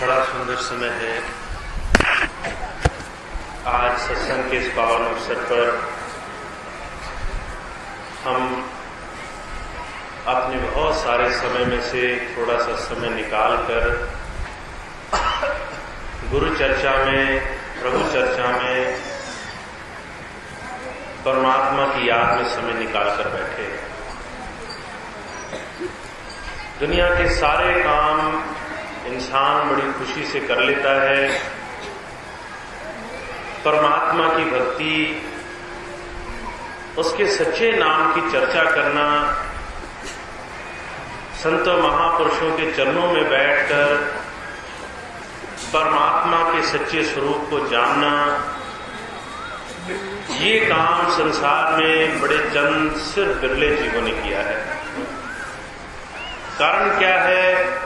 बड़ा सुंदर समय है। आज सत्संग के इस पावन अवसर पर हम अपने बहुत सारे समय में से थोड़ा सा समय निकालकर गुरु चर्चा में, प्रभु चर्चा में, परमात्मा की याद में समय निकालकर बैठे। दुनिया के सारे काम इंसान बड़ी खुशी से कर लेता है। परमात्मा की भक्ति, उसके सच्चे नाम की चर्चा करना, संतों महापुरुषों के चरणों में बैठकर परमात्मा के सच्चे स्वरूप को जानना, ये काम संसार में बड़े चंद सिर्फ बिरले जीवों ने किया है। कारण क्या है?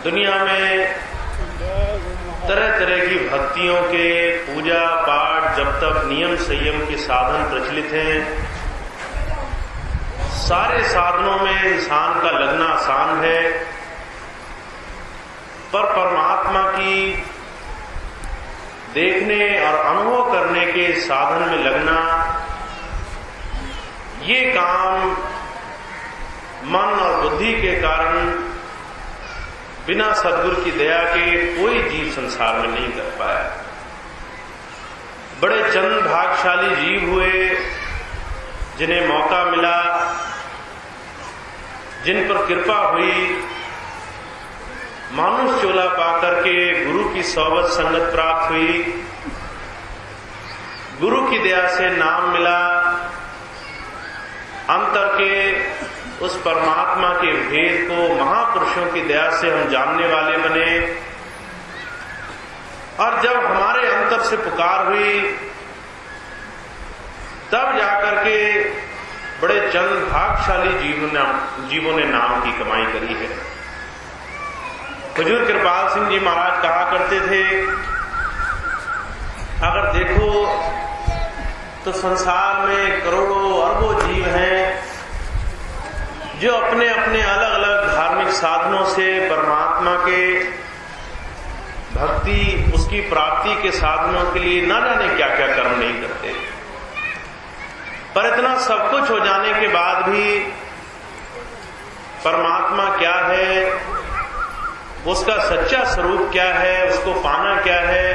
दुनिया में तरह तरह की भक्तियों के पूजा पाठ, जब तक नियम संयम के साधन प्रचलित हैं, सारे साधनों में इंसान का लगना आसान है, पर परमात्मा की देखने और अनुभव करने के साधन में लगना, ये काम मन और बुद्धि के कारण बिना सद्गुरु की दया के कोई जीव संसार में नहीं कर पाया। बड़े चंद भाग्यशाली जीव हुए जिन्हें मौका मिला, जिन पर कृपा हुई, मानुष चोला पाकर के गुरु की सोबत संगत प्राप्त हुई, गुरु की दया से नाम मिला, अंतर के उस परमात्मा के भेद को महापुरुषों की दया से हम जानने वाले बने। और जब हमारे अंतर से पुकार हुई, तब जाकर के बड़े चंद भाग्यशाली जीवों ने नाम की कमाई करी है। हुजूर कृपाल सिंह जी महाराज कहा करते थे, अगर देखो तो संसार में करोड़ों अरबों जीव हैं जो अपने अपने अलग अलग धार्मिक साधनों से परमात्मा के भक्ति, उसकी प्राप्ति के साधनों के लिए न जाने क्या क्या कर्म नहीं करते। पर इतना सब कुछ हो जाने के बाद भी परमात्मा क्या है, उसका सच्चा स्वरूप क्या है, उसको पाना क्या है,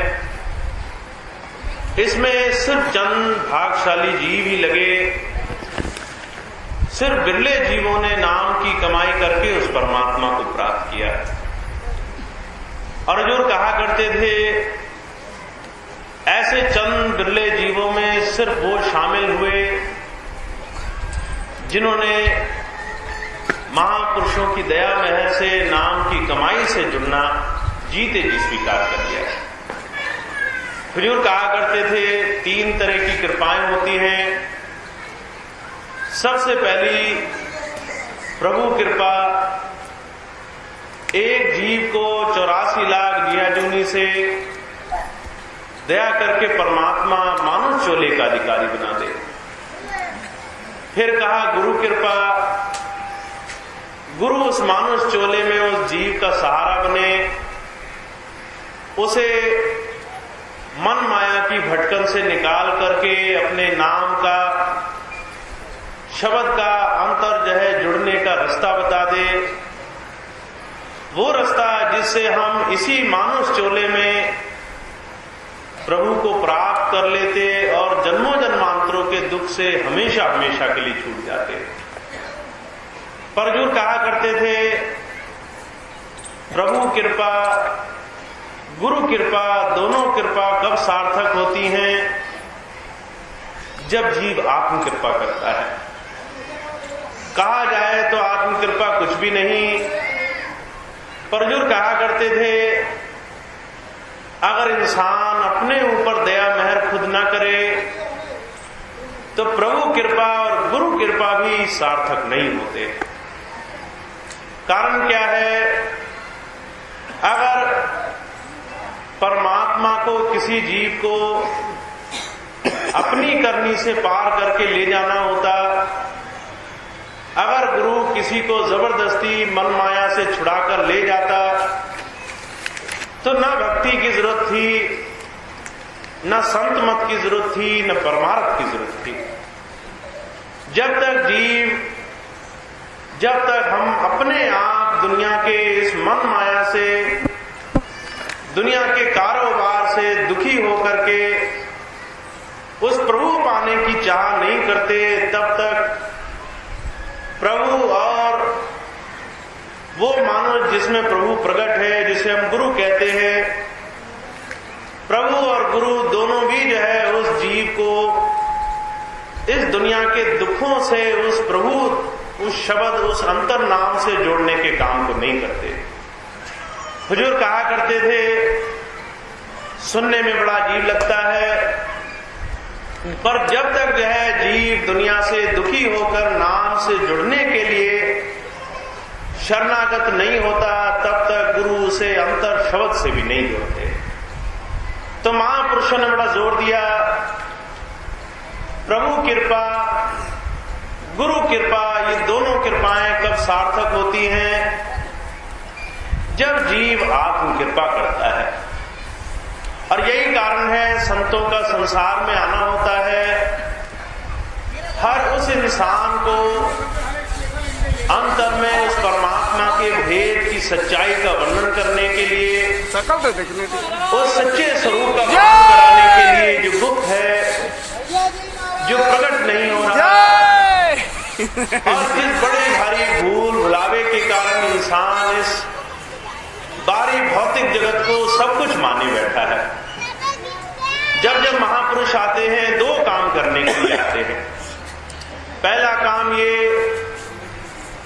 इसमें सिर्फ चंद भाग्यशाली जीव ही लगे। सिर्फ बिरले जीवों ने नाम की कमाई करके उस परमात्मा को प्राप्त किया। और हुजूर कहा करते थे, ऐसे चंद बिरले जीवों में सिर्फ वो शामिल हुए जिन्होंने महापुरुषों की दया मेहर से नाम की कमाई से जुड़ना जीते जी स्वीकार कर लिया। हुजूर कहा करते थे, तीन तरह की कृपाएं होती हैं। सबसे पहली प्रभु कृपा, एक जीव को 84 लाख जिया जूनी से दया करके परमात्मा मानुष चोले का अधिकारी बना दे। फिर कहा गुरु कृपा, गुरु उस मानुष चोले में उस जीव का सहारा बने, उसे मन माया की भटकन से निकाल करके अपने नाम का, शब्द का अंतर जो है जुड़ने का रास्ता बता दे। वो रास्ता जिससे हम इसी मानुष चोले में प्रभु को प्राप्त कर लेते और जन्मों जन्मांतरों के दुख से हमेशा हमेशा के लिए छूट जाते। पर जो कहा करते थे, प्रभु कृपा, गुरु कृपा, दोनों कृपा कब सार्थक होती हैं? जब जीव आत्म कृपा करता है। कहा जाए तो आत्म कृपा कुछ भी नहीं, पर जो कहा करते थे, अगर इंसान अपने ऊपर दया मेहर खुद ना करे तो प्रभु कृपा और गुरु कृपा भी सार्थक नहीं होते। कारण क्या है? अगर परमात्मा को, किसी जीव को अपनी करनी से पार करके ले जाना होता, अगर गुरु किसी को जबरदस्ती मन माया से छुड़ाकर ले जाता तो न भक्ति की जरूरत थी, न संत मत की जरूरत थी, न परमार्थ की जरूरत थी। जब तक हम अपने आप दुनिया के इस मन माया से, दुनिया के कारोबार से दुखी होकर के उस प्रभु पाने की चाह नहीं करते, तब तक प्रभु और वो मानो जिसमें प्रभु प्रकट है, जिसे हम गुरु कहते हैं, प्रभु और गुरु दोनों भी जो है उस जीव को इस दुनिया के दुखों से उस प्रभु, उस शब्द, उस अंतर नाम से जोड़ने के काम को नहीं करते। हुजूर कहा करते थे, सुनने में बड़ा अजीब लगता है, पर जब तक जो है जीव दुनिया से दुखी होकर नाम से जुड़ने के लिए शरणागत नहीं होता, तब तक गुरु उसे अंतर शब्द से भी नहीं जोड़ते। तो महापुरुषों ने बड़ा जोर दिया, प्रभु कृपा, गुरु कृपा, ये दोनों कृपाएं कब सार्थक होती हैं? जब जीव आत्म कृपा करता है। और यही कारण है संतों का संसार में आना होता है। हर उस इंसान को अंतर में उस परमात्मा के भेद की सच्चाई का वर्णन करने के लिए, उस सच्चे स्वरूप का वर्णन कराने के लिए जो गुप्त है, जो प्रकट नहीं हो रहा, और जिस बड़े भारी भूल भुलावे के कारण इंसान इस बारी भौतिक जगत को सब कुछ माने बैठा है। जब जब महापुरुष आते हैं, दो काम करने के लिए आते हैं। पहला काम ये,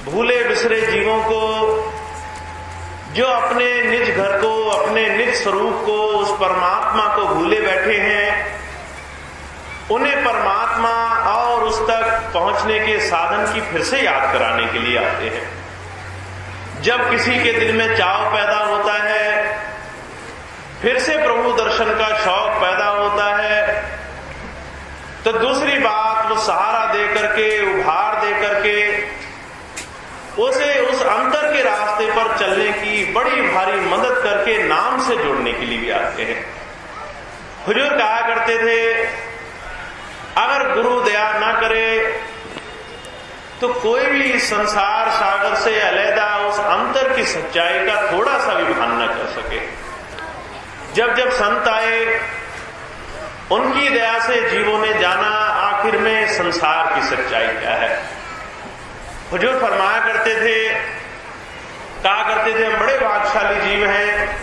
भूले बिसरे जीवों को, जो अपने निज घर को, अपने निज स्वरूप को, उस परमात्मा को भूले बैठे हैं, उन्हें परमात्मा और उस तक पहुंचने के साधन की फिर से याद कराने के लिए आते हैं। जब किसी के दिल में चाव पैदा होता है, फिर से प्रभु दर्शन का शौक पैदा होता है, तो दूसरी बात वो सहारा दे करके, उभार दे करके उसे उस अंतर के रास्ते पर चलने की बड़ी भारी मदद करके नाम से जोड़ने के लिए भी आते हैं। हुजूर कहा करते थे, अगर गुरु दया ना करे तो कोई भी संसार सागर से अलहदा उस अंतर की सच्चाई का थोड़ा सा भी भान न कर सके। जब जब संत आए, उनकी दया से जीवों ने जाना आखिर में संसार की सच्चाई क्या है। हुजूर फरमाया करते थे, कहा करते थे, हम बड़े भाग्यशाली जीव हैं,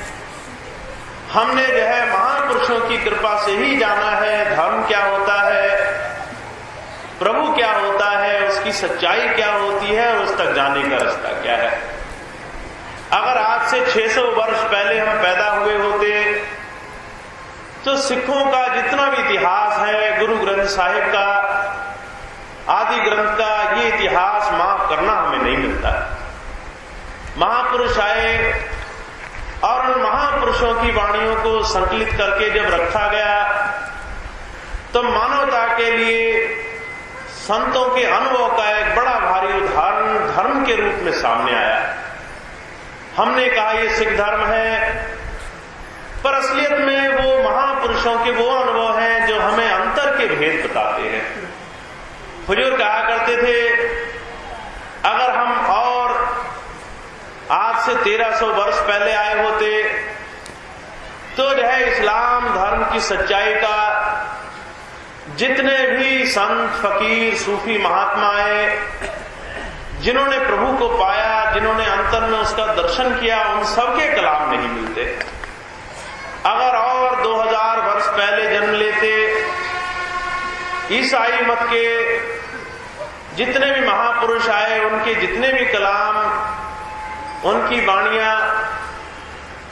हमने जो है महापुरुषों की कृपा से ही जाना है धर्म क्या होता है, प्रभु क्या होता है, उसकी सच्चाई क्या होती है और उस तक जाने का रास्ता क्या है। अगर आज से 600 वर्ष पहले हम पैदा हुए होते तो सिखों का जितना भी इतिहास है, गुरु ग्रंथ साहिब का, आदि ग्रंथ का, ये इतिहास माफ करना हमें नहीं मिलता। महापुरुष आए और उन महापुरुषों की वाणियों को संकलित करके जब रखा गया तो मानवता के लिए संतों के अनुभव का एक बड़ा भारी उदाहरण धर्म के रूप में सामने आया। हमने कहा ये सिख धर्म है, पर असलियत में वो महापुरुषों के वो अनुभव हैं जो हमें अंतर के भेद बताते हैं। हुजूर कहा करते थे, अगर हम और आज से 1300 वर्ष पहले आए होते तो जो है इस्लाम धर्म की सच्चाई का जितने भी संत, फकीर, सूफी महात्मा आए, जिन्होंने प्रभु को पाया, जिन्होंने अंतर में उसका दर्शन किया, उन सबके कलाम नहीं मिलते। अगर और 2000 वर्ष पहले जन्म लेते, ईसाई मत के जितने भी महापुरुष आए, उनके जितने भी कलाम, उनकी वाणियां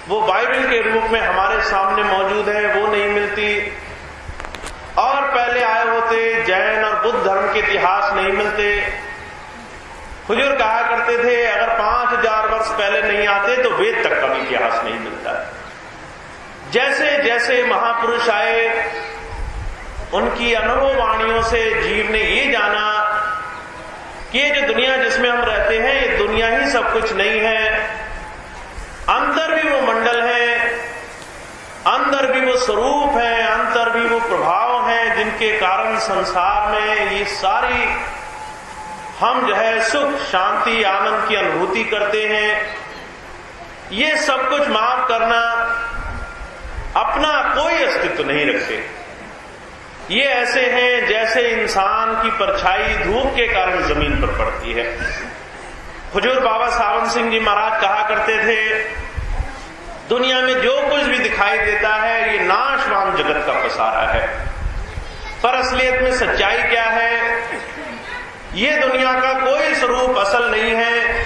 वो बाइबल के रूप में हमारे सामने मौजूद है, वो नहीं मिलती। और पहले आए होते जैन और बुद्ध धर्म के इतिहास नहीं मिलते। हुजूर कहा करते थे, अगर 5000 वर्ष पहले नहीं आते तो वेद तक का भी इतिहास नहीं मिलता। जैसे जैसे महापुरुष आए, उनकी अनुभव वाणियों से जीव ने ये जाना कि ये जो दुनिया जिसमें हम रहते हैं, ये दुनिया ही सब कुछ नहीं है, अंदर भी वो मंडल है अंदर भी वो स्वरूप है, अंतर भी वो प्रभाव है जिनके कारण संसार में ये सारी हम जो है सुख, शांति, आनंद की अनुभूति करते हैं। ये सब कुछ माफ करना अपना कोई अस्तित्व नहीं रखते। ये ऐसे हैं जैसे इंसान की परछाई धूप के कारण जमीन पर पड़ती है। हुजूर बाबा सावन सिंह जी महाराज कहा करते थे, दुनिया में जो कुछ भी दिखाई देता है ये नाशवान जगत का पसारा है, पर असलियत में सच्चाई क्या है? ये दुनिया का कोई स्वरूप असल नहीं है।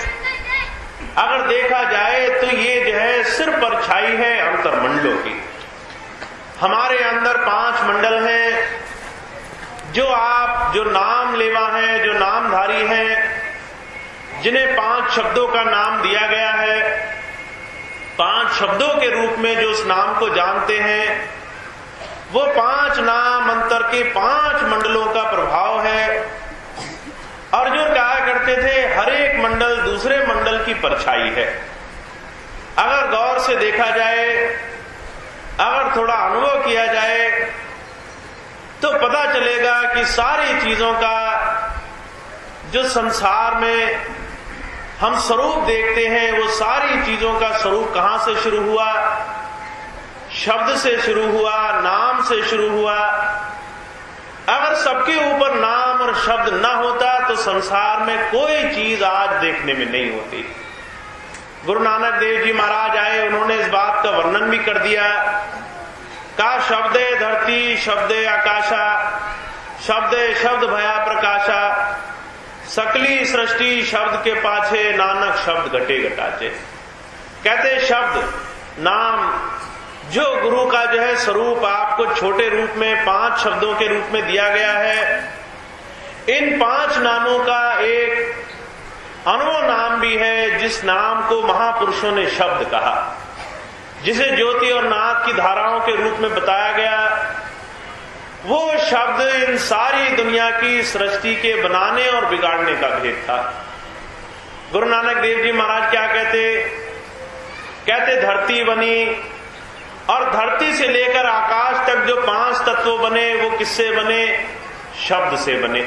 अगर देखा जाए तो ये जो है सिर्फ परछाई है अंतर्मंडलों की। हमारे अंदर 5 मंडल हैं, जो नाम लेवा हैं, जो नामधारी हैं, जिन्हें 5 शब्दों का नाम दिया गया है। 5 शब्दों के रूप में जो उस नाम को जानते हैं, वो 5 नाम अंतर के 5 मंडलों का प्रभाव है। अर्जुन कहा करते थे हर एक मंडल दूसरे मंडल की परछाई है। अगर गौर से देखा जाए, अगर थोड़ा अनुभव किया जाए तो पता चलेगा कि सारी चीजों का जो संसार में हम स्वरूप देखते हैं, वो सारी चीजों का स्वरूप कहां से शुरू हुआ? शब्द से शुरू हुआ, नाम से शुरू हुआ। अगर सबके ऊपर नाम और शब्द न होता तो संसार में कोई चीज आज देखने में नहीं होती। गुरु नानक देव जी महाराज आए, उन्होंने इस बात का वर्णन भी कर दिया। का शब्दे धरती शब्दे आकाशा, शब्दे शब्द भया प्रकाशा, सकली सृष्टि शब्द के पाछे, नानक शब्द घटे घटाचे। कहते शब्द, नाम, जो गुरु का जो है स्वरूप आपको छोटे रूप में 5 शब्दों के रूप में दिया गया है, इन 5 नामों का एक अनुभव नाम भी है जिस नाम को महापुरुषों ने शब्द कहा, जिसे ज्योति और नाद की धाराओं के रूप में बताया गया। वो शब्द इन सारी दुनिया की सृष्टि के बनाने और बिगाड़ने का भेद था। गुरु नानक देव जी महाराज क्या कहते धरती बनी, और धरती से लेकर आकाश तक जो 5 तत्व बने वो किससे बने? शब्द से बने।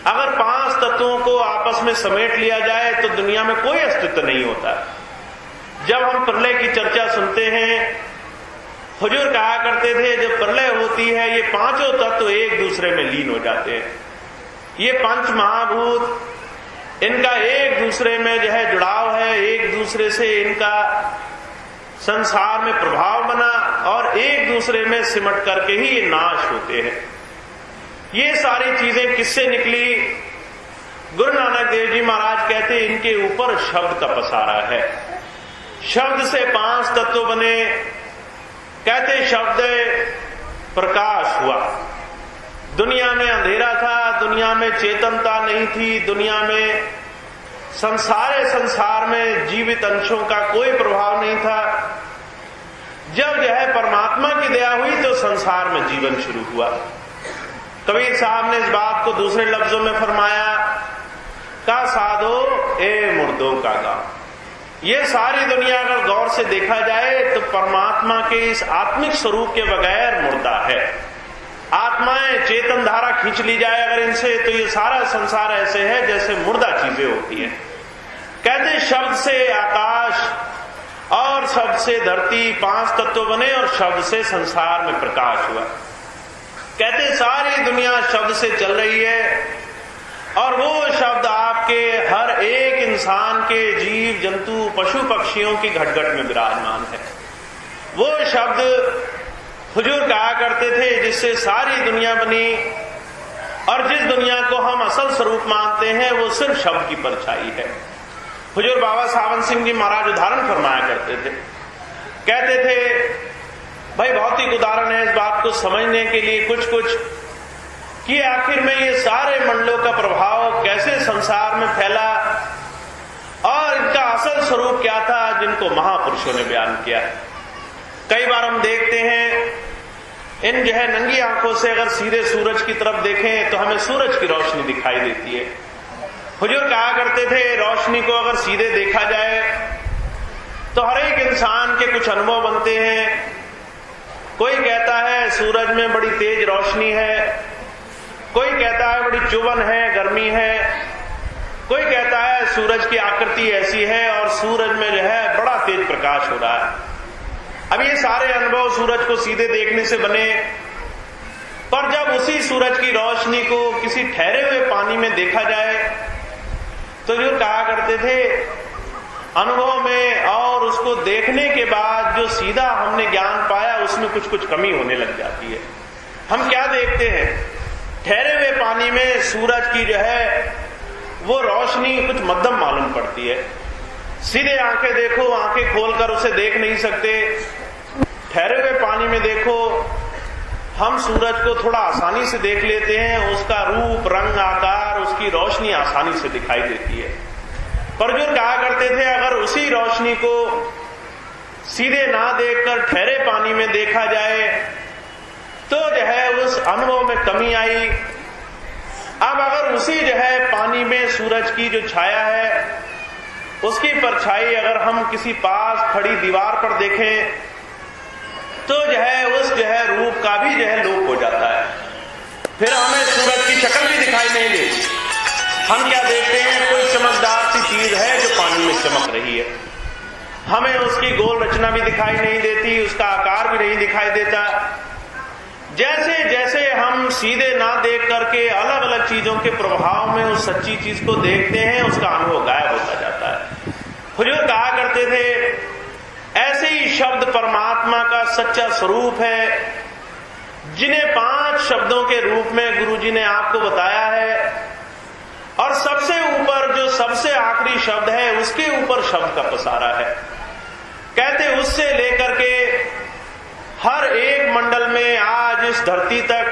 अगर 5 तत्वों को आपस में समेट लिया जाए तो दुनिया में कोई अस्तित्व नहीं होता। जब हम प्रलय की चर्चा सुनते हैं, हुजूर कहा करते थे जब प्रलय होती है ये 5 तत्व एक दूसरे में लीन हो जाते हैं। ये 5 महाभूत, इनका एक दूसरे में जो है जुड़ाव है, एक दूसरे से इनका संसार में प्रभाव बना और एक दूसरे में सिमट करके ही ये नाश होते हैं। ये सारी चीजें किससे निकली? गुरु नानक देव जी महाराज कहते इनके ऊपर शब्द का पसारा है। शब्द से 5 तत्व बने। कहते शब्द प्रकाश हुआ। दुनिया में अंधेरा था, दुनिया में चेतनता नहीं थी, दुनिया में संसार में जीवित अंशों का कोई प्रभाव नहीं था। जब जो है परमात्मा की दया हुई तो संसार में जीवन शुरू हुआ। कबीर साहब ने इस बात को दूसरे लफ्जों में फरमाया, का साधो ए मुर्दों का गांव। ये सारी दुनिया अगर गौर से देखा जाए तो परमात्मा के इस आत्मिक स्वरूप के बगैर मुर्दा है। आत्माएं चेतन धारा खींच ली जाए अगर इनसे तो ये सारा संसार ऐसे है जैसे मुर्दा चीजें होती हैं। कहते शब्द से आकाश और शब्द से धरती 5 तत्व बने और शब्द से संसार में प्रकाश हुआ। कहते सारी दुनिया शब्द से चल रही है और वो शब्द आपके हर एक इंसान के, जीव जंतु पशु पक्षियों की घट-घट में विराजमान है। वो शब्द हुजूर कहा करते थे जिससे सारी दुनिया बनी, और जिस दुनिया को हम असल स्वरूप मानते हैं वो सिर्फ शब्द की परछाई है। हुजूर बाबा सावन सिंह जी महाराज उदाहरण फरमाया करते थे। कहते थे भाई भौतिक उदाहरण है इस बात को समझने के लिए कुछ कि आखिर में ये सारे मंडलों का प्रभाव कैसे संसार में फैला और इनका असल स्वरूप क्या था जिनको महापुरुषों ने बयान किया। कई बार हम देखते हैं इन जो है नंगी आंखों से अगर सीधे सूरज की तरफ देखें तो हमें सूरज की रोशनी दिखाई देती है। हुजूर कहा करते थे रोशनी को अगर सीधे देखा जाए तो हर एक इंसान के कुछ अनुभव बनते हैं। कोई कहता है सूरज में बड़ी तेज रोशनी है, कोई कहता है बड़ी चुभन है, गर्मी है, कोई कहता है सूरज की आकृति ऐसी है और सूरज में जो है बड़ा तेज प्रकाश हो रहा है। अब ये सारे अनुभव सूरज को सीधे देखने से बने, पर जब उसी सूरज की रोशनी को किसी ठहरे हुए पानी में देखा जाए तो जो कहा करते थे अनुभव में और उसको देखने के बाद जो सीधा हमने ज्ञान पाया उसमें कुछ कुछ कमी होने लग जाती है। हम क्या देखते हैं, ठहरे हुए पानी में सूरज की जो है वो रोशनी कुछ मध्यम मालूम पड़ती है। सीधे आंखें देखो, आंखें खोलकर उसे देख नहीं सकते। ठहरे हुए पानी में देखो, हम सूरज को थोड़ा आसानी से देख लेते हैं, उसका रूप, रंग, आकार, उसकी रोशनी आसानी से दिखाई देती है। पर जो कहा करते थे अगर उसी रोशनी को सीधे ना देखकर ठहरे पानी में देखा जाए तो जो है उस अनुभव में कमी आई। अब अगर उसी जो है पानी में सूरज की जो छाया है उसकी परछाई अगर हम किसी पास खड़ी दीवार पर देखें तो जो है उस जो है रूप का भी जो है लोप हो जाता है। फिर हमें सूरज की शक्ल भी दिखाई नहीं देती। हम क्या देखते हैं, कोई चमकदार सी चीज है जो पानी में चमक रही है, हमें उसकी गोल रचना भी दिखाई नहीं देती, उसका आकार भी नहीं दिखाई देता। जैसे जैसे हम सीधे ना देख करके अलग अलग चीजों के प्रभाव में उस सच्ची चीज को देखते हैं, उसका अनुभव गायब होता जाता है। हुजूर कहा करते थे ऐसे ही शब्द परमात्मा का सच्चा स्वरूप है जिन्हें 5 शब्दों के रूप में गुरुजी ने आपको बताया है, और सबसे ऊपर जो सबसे आखिरी शब्द है उसके ऊपर शब्द का पसारा है। कहते उससे लेकर के हर एक मंडल में आज इस धरती तक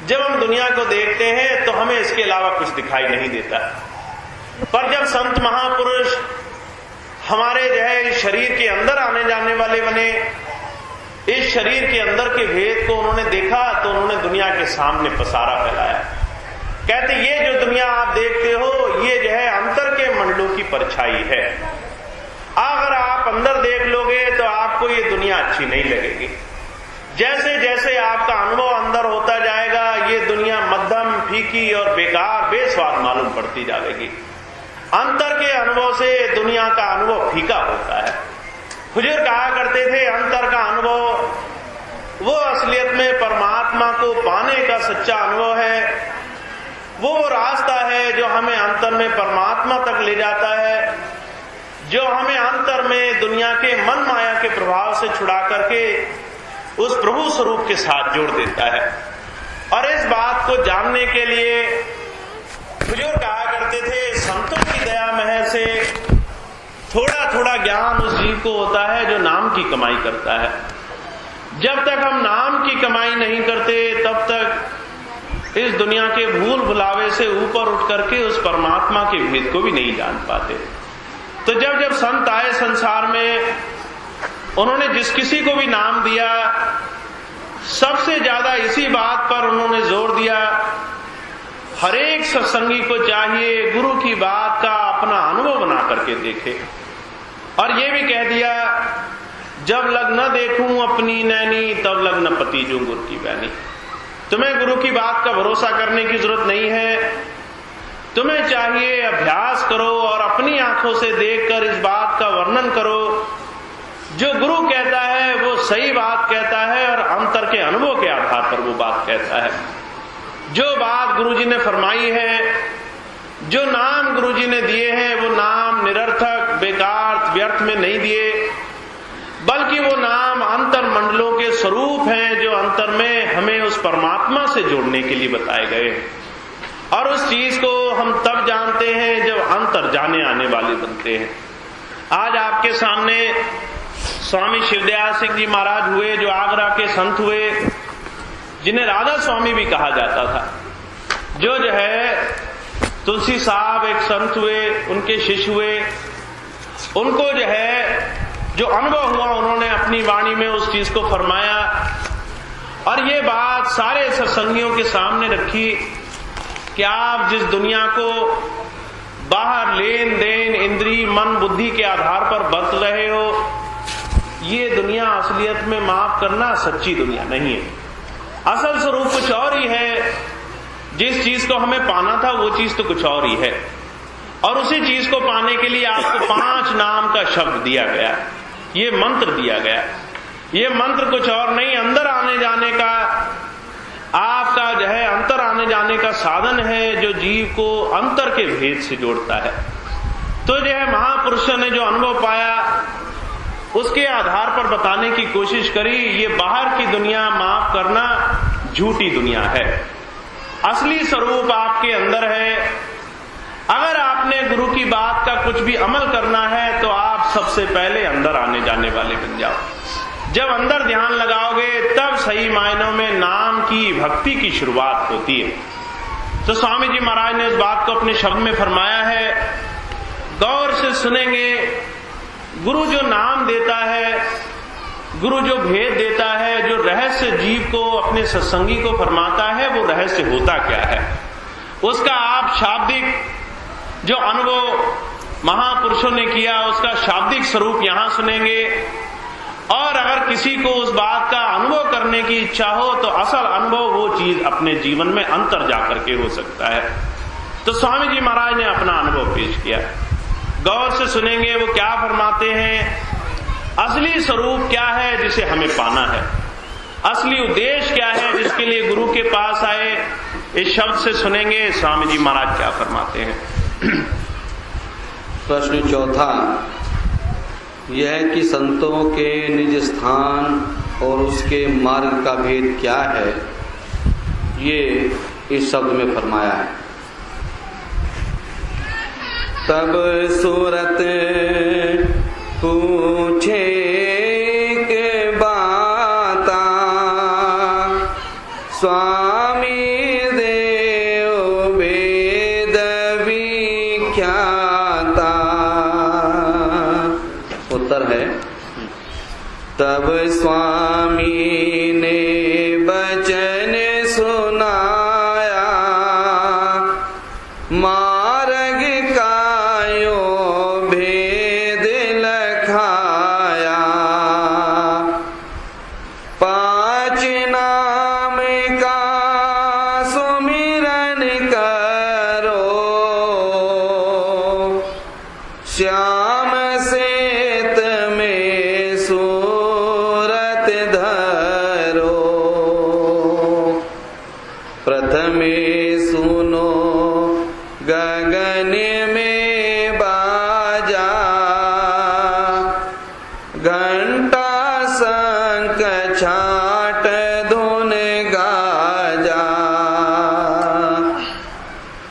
जब हम दुनिया को देखते हैं तो हमें इसके अलावा कुछ दिखाई नहीं देता। पर जब संत महापुरुष हमारे जो है इस शरीर के अंदर आने जाने वाले बने, इस शरीर के अंदर के भेद को उन्होंने देखा तो उन्होंने दुनिया के सामने पसारा फैलाया। कहते ये जो दुनिया आप देखते हो ये जो है अंतर के मंडलों की परछाई है। अगर आप अंदर देख लोगे तो आपको ये दुनिया अच्छी नहीं लगेगी। जैसे जैसे आपका अनुभव अंदर होता जाएगा ये दुनिया मध्यम, फीकी और बेकार, बेस्वाद मालूम पड़ती जाएगी। अंतर के अनुभव से दुनिया का अनुभव फीका होता है। हुजूर कहा करते थे अंतर का अनुभव वो असलियत में परमात्मा को पाने का सच्चा अनुभव है, वो रास्ता है जो हमें अंतर में परमात्मा तक ले जाता है, जो हमें अंतर में दुनिया के मन माया के प्रभाव से छुड़ा करके उस प्रभु स्वरूप के साथ जोड़ देता है। और इस बात को जानने के लिए हुजूर कहा करते थे संतों की दया महर से थोड़ा थोड़ा ज्ञान उस जीव को होता है जो नाम की कमाई करता है। जब तक हम नाम की कमाई नहीं करते तब तक इस दुनिया के भूल भुलावे से ऊपर उठ करके उस परमात्मा के भेद को भी नहीं जान पाते। तो जब जब संत आए संसार में उन्होंने जिस किसी को भी नाम दिया सबसे ज्यादा इसी बात पर उन्होंने जोर दिया, हर एक सत्संगी को चाहिए गुरु की बात का अपना अनुभव बना करके देखे। और ये भी कह दिया जब लग न देखूं अपनी नैनी तब लग न पति जो गुरु की बैनी। तुम्हें गुरु की बात का भरोसा करने की जरूरत नहीं है, तुम्हें चाहिए अभ्यास करो और अपनी आंखों से देखकर इस बात का वर्णन करो। जो गुरु कहता है वो सही बात कहता है और अंतर के अनुभव के आधार पर वो बात कहता है। जो बात गुरुजी ने फरमाई है, जो नाम गुरुजी ने दिए हैं वो नाम निरर्थक, बेकार, व्यर्थ में नहीं दिए, बल्कि वो नाम अंतर मंडलों के स्वरूप हैं जो अंतर में हमें उस परमात्मा से जोड़ने के लिए बताए गए। और उस चीज को हम तब जानते हैं जब अंतर जाने आने वाले बनते हैं। आज आपके सामने स्वामी शिवदयाल सिंह जी महाराज हुए जो आगरा के संत हुए, जिन्हें राधा स्वामी भी कहा जाता था। जो है तुलसी साहब एक संत हुए, उनके शिष्य हुए, उनको जो है जो अनुभव हुआ उन्होंने अपनी वाणी में उस चीज को फरमाया और ये बात सारे सत्संगियों के सामने रखी कि आप जिस दुनिया को बाहर लेन देन इंद्री मन बुद्धि के आधार पर बरत रहे हो, ये दुनिया असलियत में माफ करना सच्ची दुनिया नहीं है। असल स्वरूप कुछ और ही है। जिस चीज को हमें पाना था वो चीज तो कुछ और ही है, और उसी चीज को पाने के लिए आपको 5 नाम का शब्द दिया गया, ये मंत्र दिया गया। ये मंत्र कुछ और नहीं, अंदर आने जाने का, आपका जो है अंतर आने जाने का साधन है, जो जीव को अंतर के भेद से जोड़ता है। तो जो है महापुरुषों ने जो अनुभव पाया उसके आधार पर बताने की कोशिश करी। ये बाहर की दुनिया माफ करना झूठी दुनिया है, असली स्वरूप आपके अंदर है। अगर आपने गुरु की बात का कुछ भी अमल करना है तो आप सबसे पहले अंदर आने जाने वाले बन जाओ। जब अंदर ध्यान लगाओगे तब सही मायनों में नाम की भक्ति की शुरुआत होती है। तो स्वामी जी महाराज ने इस बात को अपने शब्द में फरमाया है, गौर से सुनेंगे। गुरु जो नाम देता है, गुरु जो भेद देता है, जो रहस्य जीव को अपने सत्संगी को फरमाता है, वो रहस्य होता क्या है, उसका आप शाब्दिक जो अनुभव महापुरुषों ने किया उसका शाब्दिक स्वरूप यहां सुनेंगे। और अगर किसी को उस बात का अनुभव करने की इच्छा हो तो असल अनुभव वो चीज अपने जीवन में अंतर जाकर के हो सकता है। तो स्वामी जी महाराज ने अपना अनुभव पेश किया, गौर से सुनेंगे वो क्या फरमाते हैं। असली स्वरूप क्या है जिसे हमें पाना है, असली उद्देश्य क्या है जिसके लिए गुरु के पास आए, इस शब्द से सुनेंगे स्वामी जी महाराज क्या फरमाते हैं। प्रश्न चौथा यह है कि संतों के निज स्थान और उसके मार्ग का भेद क्या है, ये इस शब्द में फरमाया है। तब सूरत पूछे के बाता स्वामी देव वेद विख्याता। उत्तर है, तब स्वामी ने वचन सुनाया मार्ग का यो भेद लखाया। 5 नाम का सुमिरन करो श्याम सेत में सूरत धरो। प्रथमे सुनो गगन में बाजा घंटा शंख छाट धुन गाजा।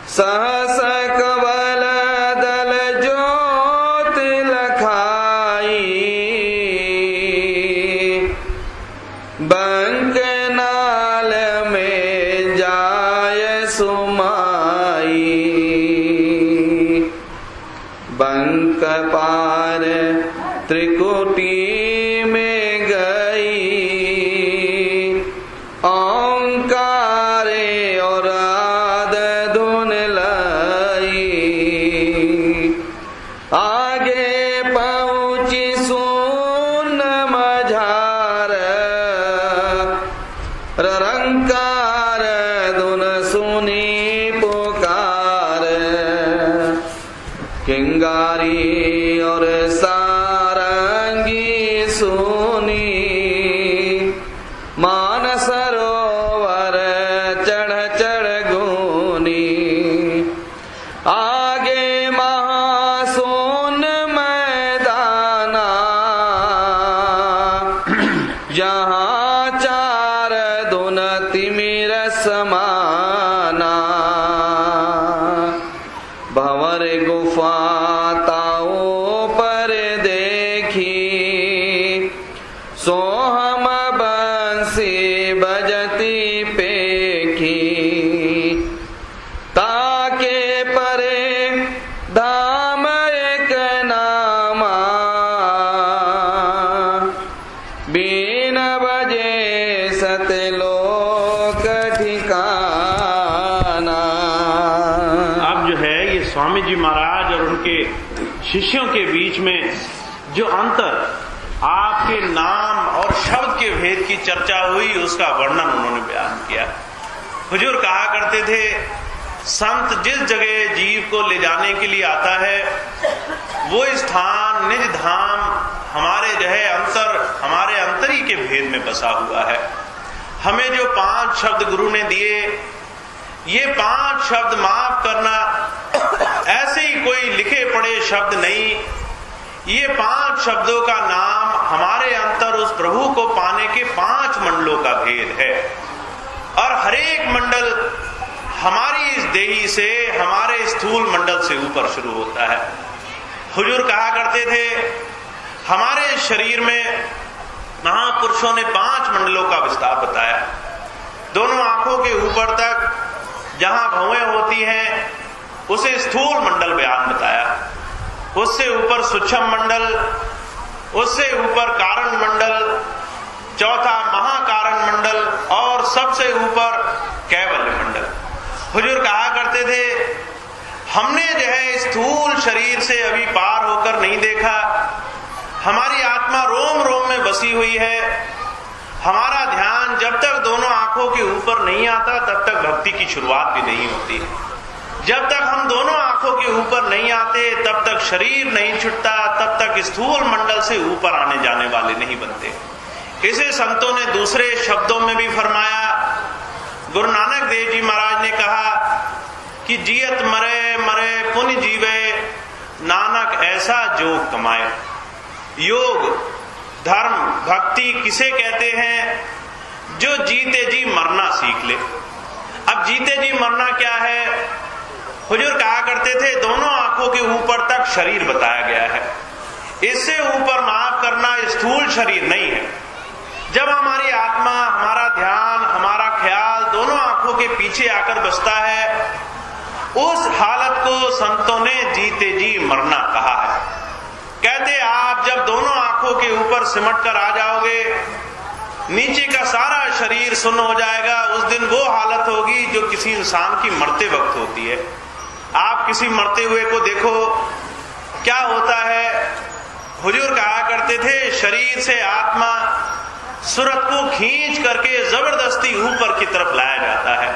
सहस कवल दल ज्योत लखाई बंक नाल में जाय सुमाई। बंक पार त्रिकुटी में गई ओंकारे और आद धुन लाई। आगे पहुंची सुन मझार रंकार धुन सुनी पुकार। किंगारी और सारंगी सुनी मान सरोवर चढ़ चढ़ गुनी। आगे महासोन मैदाना जहाँ 4 धुन तिमिर समाना। भंवर गुफा ताओ पर देखी सोहम बंसी बजती पेखी। ताके परे धाम एक नामा बीन बजे सतलोक ठिकाना। अब जो है ये स्वामी जी महाराज और उनके शिष्यों के बीच में जो अंतर आपके नाम और शब्द के भेद की चर्चा हुई, उसका वर्णन उन्होंने बयान किया। हुजूर कहा करते थे, संत जिस जगह जीव को ले जाने के लिए आता है, वो स्थान निज धाम हमारे जो है हमारे अंतरी के भेद में बसा हुआ है। हमें जो 5 शब्द गुरु ने दिए, ये 5 शब्द माफ करना ऐसे ही कोई लिखे पड़े शब्द नहीं, ये 5 शब्दों का नाम हमारे अंतर उस प्रभु को पाने के 5 मंडलों का भेद है। और हरेक मंडल हमारी इस देही से, हमारे स्थूल मंडल से ऊपर शुरू होता है। हुजूर कहा करते थे, हमारे शरीर में महापुरुषों ने 5 मंडलों का विस्तार बताया। दोनों आंखों के ऊपर तक जहां भौएं होती हैं, उसे स्थूल मंडल बयान बताया। उससे ऊपर सूक्ष्म मंडल, उससे ऊपर कारण मंडल, चौथा महाकारण मंडल और सबसे ऊपर कैवल्य मंडल। हुजूर कहा करते थे, हमने जो है स्थूल शरीर से अभी पार होकर नहीं देखा। हमारी आत्मा रोम रोम में बसी हुई है। हमारा ध्यान जब तक दोनों आंखों के ऊपर नहीं आता, तब तक भक्ति की शुरुआत भी नहीं होती। जब तक हम दोनों आंखों के ऊपर नहीं आते, तब तक शरीर नहीं छुटता, तब तक स्थूल मंडल से ऊपर आने जाने वाले नहीं बनते। इसे संतों ने दूसरे शब्दों में भी फरमाया। गुरु नानक देव जी महाराज ने कहा कि जियत मरे मरे पुण्य जीवे, नानक ऐसा जोग कमाए। योग, धर्म, भक्ति किसे कहते हैं? जो जीते जी मरना सीख ले। अब जीते जी मरना क्या है? हुजूर कहा करते थे, दोनों आंखों के ऊपर तक शरीर बताया गया है। इससे ऊपर माफ करना स्थूल शरीर नहीं है। जब हमारी आत्मा, हमारा ध्यान, हमारा ख्याल दोनों आंखों के पीछे आकर बसता है, उस हालत को संतों ने जीते जी मरना कहा है। कहते, आप जब दोनों आंखों के ऊपर सिमट कर आ जाओगे, नीचे का सारा शरीर सुन्न हो जाएगा। उस दिन वो हालत होगी जो किसी इंसान की मरते वक्त होती है। आप किसी मरते हुए को देखो, क्या होता है? हुजूर कहा करते थे, शरीर से आत्मा सूरत को खींच करके जबरदस्ती ऊपर की तरफ लाया जाता है।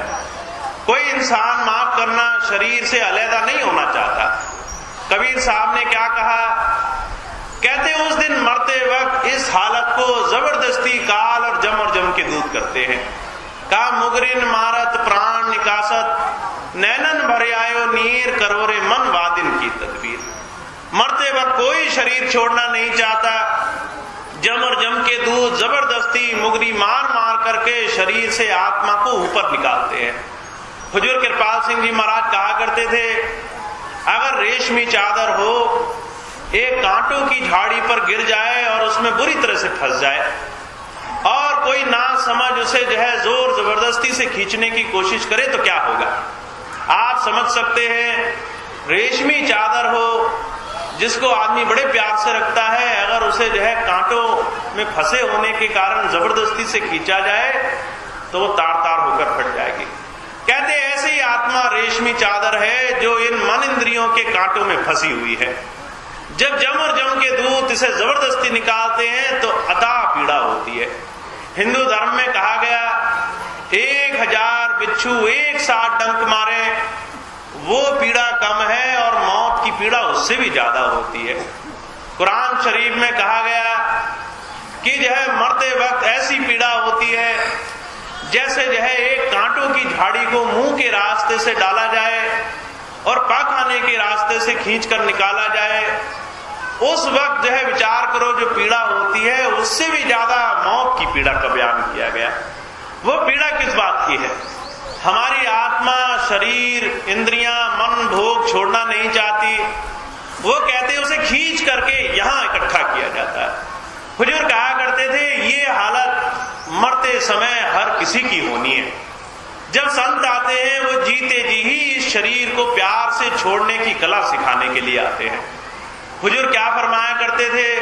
कोई इंसान माफ करना शरीर से अलग नहीं होना चाहता। कबीर साहब ने क्या कहा? कहते, उस दिन मरते वक्त इस हालत को जबरदस्ती काल और जम के दूत करते हैं। का मुगरिन मारत प्राण निकासत, नैनन भरे आयो नीर करोरे मन वादिन की तदबीर। मरते वक्त कोई शरीर छोड़ना नहीं चाहता। जम के दूत जबरदस्ती मुगरी मार मार करके शरीर से आत्मा को ऊपर निकालते हैं। हुजूर कृपाल सिंह जी महाराज कहा करते थे, अगर रेशमी चादर हो, एक कांटों की झाड़ी पर गिर जाए और उसमें बुरी तरह से फंस जाए, और कोई ना समझ उसे जो है जोर जबरदस्ती से खींचने की कोशिश करे, तो क्या होगा? आप समझ सकते हैं, रेशमी चादर हो जिसको आदमी बड़े प्यार से रखता है, अगर उसे जो है कांटों में फंसे होने के कारण जबरदस्ती से खींचा जाए तो वो तार तार होकर फट जाएगी। कहते, ऐसे ही आत्मा रेशमी चादर है जो इन मन इंद्रियों के कांटों में फंसी हुई है। जब जम के दूत इसे जबरदस्ती निकालते हैं तो अथाह पीड़ा होती है। हिंदू धर्म में कहा गया, 1000 बिच्छू एक साथ डंक मारे, वो पीड़ा कम है और मौत की पीड़ा उससे भी ज्यादा होती है। कुरान शरीफ में कहा गया कि जो है मरते वक्त ऐसी पीड़ा होती है जैसे जो है एक कांटों की झाड़ी को मुंह के रास्ते से डाला जाए और पाखाने के रास्ते से खींचकर निकाला जाए। उस वक्त जो है विचार करो, जो पीड़ा होती है उससे भी ज्यादा मौत की पीड़ा का बयान किया गया। वो पीड़ा किस बात की है? हमारी आत्मा, शरीर, इंद्रियां, मन भोग छोड़ना नहीं चाहती। वो कहते हैं उसे खींच करके यहां इकट्ठा किया जाता है। हुजूर कहा करते थे, ये हालत मरते समय हर किसी की होनी है। जब संत आते हैं, वो जीते जी ही इस शरीर को प्यार से छोड़ने की कला सिखाने के लिए आते हैं। हुजूर क्या फरमाया करते थे?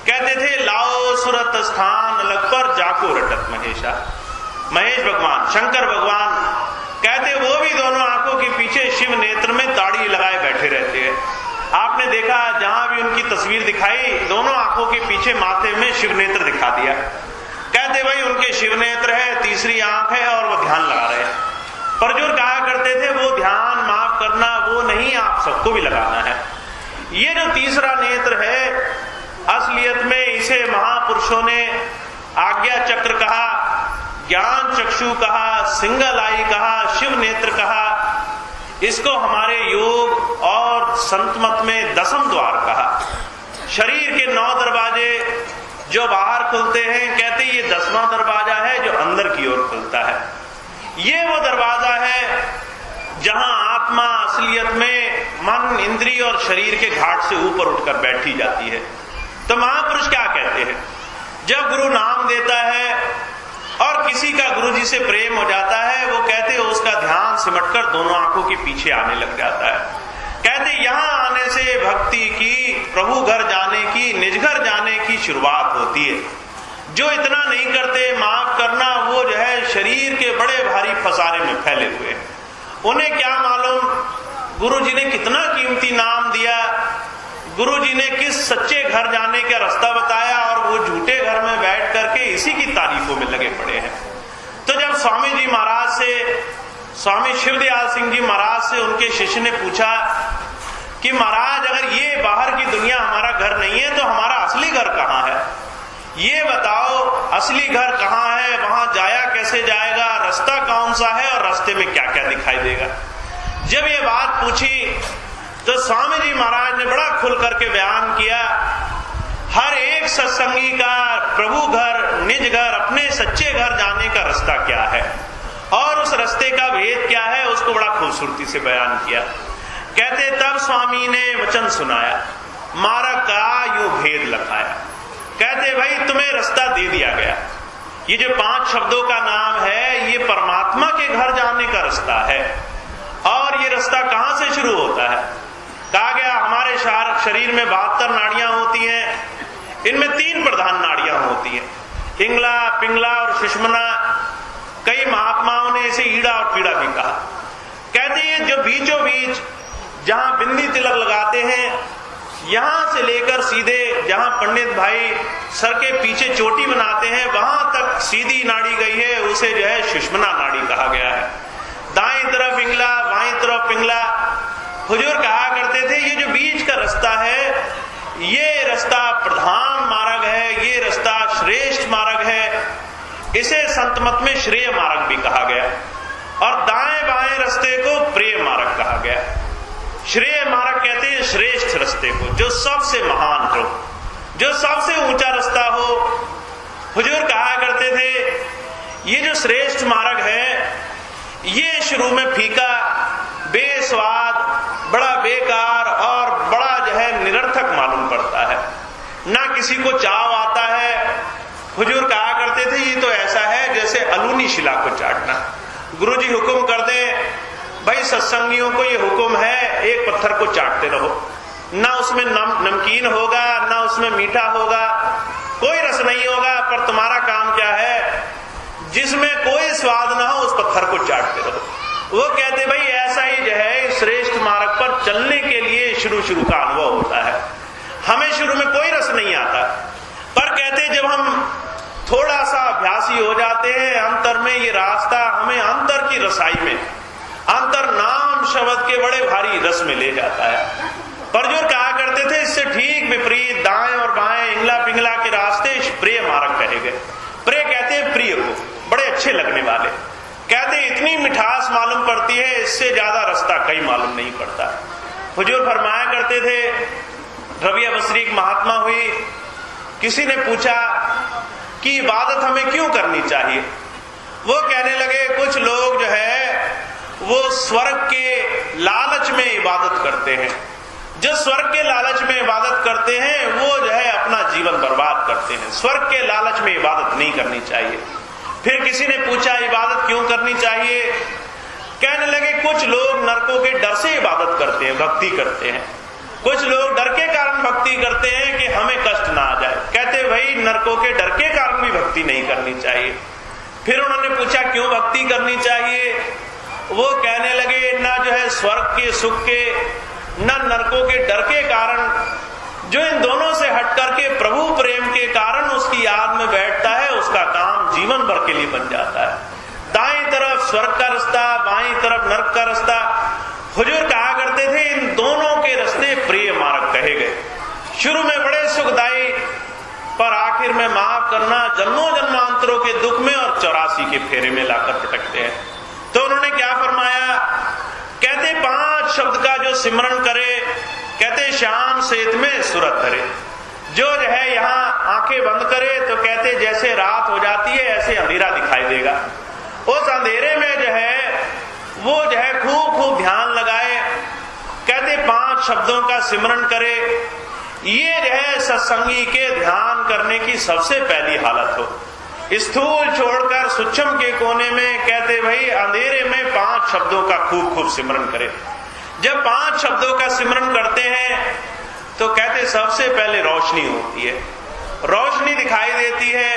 कहते थे, लाओ सुरत स्थान अलग पर जाको रटत महेशा। महेश भगवान, शंकर भगवान कहते, वो भी दोनों आंखों के पीछे शिव नेत्र में ताड़ी लगाए बैठे रहते हैं। आपने देखा जहां भी उनकी तस्वीर दिखाई, दोनों आंखों के पीछे माथे में शिव नेत्र दिखा दिया। कहते भाई उनके शिव नेत्र है, तीसरी आंख है और वो ध्यान लगा रहे हैं। पर जो कहा करते थे वो ध्यान माफ करना वो नहीं, आप सबको भी लगाना है। ये जो तीसरा नेत्र है, असलियत में इसे महापुरुषों ने आज्ञा चक्र कहा, ज्ञान चक्षु कहा, सिंगल आई कहा, शिव नेत्र कहा। इसको हमारे योग और संत मत में दसम द्वार कहा। शरीर के 9 दरवाजे जो बाहर खुलते हैं, कहते ये 10वां दरवाजा है जो अंदर की ओर खुलता है। ये वो दरवाजा है जहां आत्मा असलियत में मन, इंद्रिय और शरीर के घाट से ऊपर उठकर बैठी जाती है। तो महापुरुष क्या कहते हैं, जब गुरु नाम देता है और किसी का गुरु जी से प्रेम हो जाता है, वो कहते हैं उसका ध्यान सिमटकर दोनों आंखों के पीछे आने लग जाता है। कहते यहां आने से भक्ति की, प्रभु घर जाने की, निज घर जाने की शुरुआत होती है। जो इतना नहीं करते माफ करना, वो जो है शरीर के बड़े भारी फसारे में फैले हुए हैं। उन्हें क्या मालूम गुरु जी ने कितना कीमती नाम दिया, गुरु जी ने किस सच्चे घर जाने का रास्ता बताया, और वो झूठे घर में बैठ करके इसी की तारीफों में लगे पड़े हैं। तो जब स्वामी जी महाराज से, स्वामी शिवदयाल सिंह जी महाराज से उनके शिष्य ने पूछा कि महाराज अगर ये बाहर की दुनिया हमारा घर नहीं है तो हमारा असली घर कहाँ है, ये बताओ असली घर कहाँ है, वहां जाया कैसे जाएगा, रास्ता कौन सा है और रास्ते में क्या क्या दिखाई देगा। जब ये बात पूछी तो स्वामी जी महाराज ने बड़ा खुल करके बयान किया, हर एक सत्संगी का प्रभु घर, निज घर, अपने सच्चे घर जाने का रास्ता क्या है और उस रास्ते का भेद क्या है, उसको बड़ा खूबसूरती से बयान किया। कहते तब स्वामी ने वचन सुनाया, मार्ग का यूं भेद लगाया। कहते भाई तुम्हें रास्ता दे दिया गया, ये जो 5 शब्दों का नाम है ये परमात्मा के घर जाने का रास्ता है। और ये रास्ता कहां से शुरू होता है, कहा गया हमारे शरीर में 72 नाड़ियां होती हैं, इनमें 3 प्रधान नाड़ियां होती हैं, इंगला, पिंगला और सुषुम्ना। कई महात्माओं ने इसे ईड़ा और पीड़ा भी कहा। कहते हैं जो बीचों बीच जहां बिंदी तिलक लगाते हैं, यहां से लेकर सीधे जहां पंडित भाई सर के पीछे चोटी बनाते हैं, वहां तक सीधी नाड़ी गई है, उसे जो है सुषुम्ना नाड़ी कहा गया है। दाएं तरफ इंगला, बाएं तरफ पिंगला। हुजूर कहा करते थे ये जो बीच का रास्ता है, ये रास्ता प्रधान मार्ग है, ये रास्ता श्रेष्ठ मार्ग है। इसे संत मत में श्रेय मार्ग भी कहा गया और दाएं बाएं रास्ते को प्रेय मार्ग कहा गया। श्रेय मार्ग कहते हैं श्रेष्ठ रास्ते को, जो सबसे महान हो, जो सबसे ऊंचा रास्ता हो। हुजूर कहा करते थे ये जो श्रेष्ठ मार्ग है, ये शुरू में फीका, बेस्वाद, बड़ा बेकार और बड़ा जो है निरर्थक मालूम पड़ता है, ना किसी को चाव आता है। हुजूर कहा करते थे ये तो ऐसा है जैसे अलूनी शिला को चाटना। गुरुजी हुक्म कर दे भाई सत्संगियों को ये हुक्म है, एक पत्थर को चाटते रहो, ना उसमें नमकीन होगा, ना उसमें मीठा होगा, कोई रस नहीं होगा, पर तुम्हारा काम क्या है, जिसमें कोई स्वाद ना हो उस पत्थर को चाटते रहो। वो कहते भाई ऐसा ही जो है श्रेष्ठ मार्ग पर चलने के लिए शुरू का अनुभव होता है। हमें शुरू में कोई रस नहीं आता, पर कहते जब हम थोड़ा सा अभ्यासी हो जाते हैं अंतर में, ये रास्ता हमें अंतर की रसाई में, अंतर नाम शब्द के बड़े भारी रस में ले जाता है। पर जो कहा करते थे इससे ठीक विपरीत दाएं और बाएं, इंगला पिंगला के रास्ते प्रिय मार्ग कहे गए। प्रिय कहते हैं प्रिय को, बड़े अच्छे लगने वाले। कहते इतनी मिठास मालूम पड़ती है, इससे ज्यादा रास्ता कहीं मालूम नहीं पड़ता। हुजूर फरमाया करते थे, रबिया बसरी एक महात्मा हुई, किसी ने पूछा कि इबादत हमें क्यों करनी चाहिए। वो कहने लगे कुछ लोग जो है वो स्वर्ग के लालच में इबादत करते हैं, जो स्वर्ग के लालच में इबादत करते हैं वो जो है अपना जीवन बर्बाद करते हैं। स्वर्ग के लालच में इबादत नहीं करनी चाहिए। फिर किसी ने पूछा इबादत क्यों करनी चाहिए। कहने लगे कुछ लोग नरकों के डर से इबादत करते हैं, भक्ति करते हैं, कुछ लोग डर के कारण भक्ति करते हैं कि हमें कष्ट ना आ जाए। कहते भाई नरकों के डर के कारण भी भक्ति नहीं करनी चाहिए। फिर उन्होंने पूछा क्यों भक्ति करनी चाहिए। वो कहने लगे ना जो है स्वर्ग के सुख के, न नरकों के डर के कारण। जो इन दोनों से हट करके प्रभु प्रेम के कारण उसकी याद में बैठता है, उसका काम जीवन भर के लिए बन जाता है। दाईं तरफ स्वर्ग का रास्ता, बाईं तरफ नरक का रास्ता। हुजूर कहा करते थे इन दोनों के रास्ते प्रिय मार्ग कहे गए। शुरू में बड़े सुखदायी, पर आखिर में माफ करना जन्मों जन्मांतरों के दुख में और 84 के फेरे में लाकर पटकते हैं। तो उन्होंने क्या फरमाया? कहते 5 शब्द का जो सिमरन करे, कहते श्याम सेत में सूरत धरे। जो है यहाँ आंखें बंद करे तो कहते जैसे रात हो जाती है ऐसे अंधेरा दिखाई देगा। उस अंधेरे में वो खूब ध्यान लगाए। कहते 5 शब्दों का सिमरन करे। ये सत्संगी के ध्यान करने की सबसे पहली हालत हो। स्थूल छोड़कर सूक्ष्म के कोने में कहते भाई अंधेरे में 5 शब्दों का खूब सिमरन करे। जब 5 शब्दों का सिमरन करते हैं तो कहते सबसे पहले रोशनी होती है, रोशनी दिखाई देती है,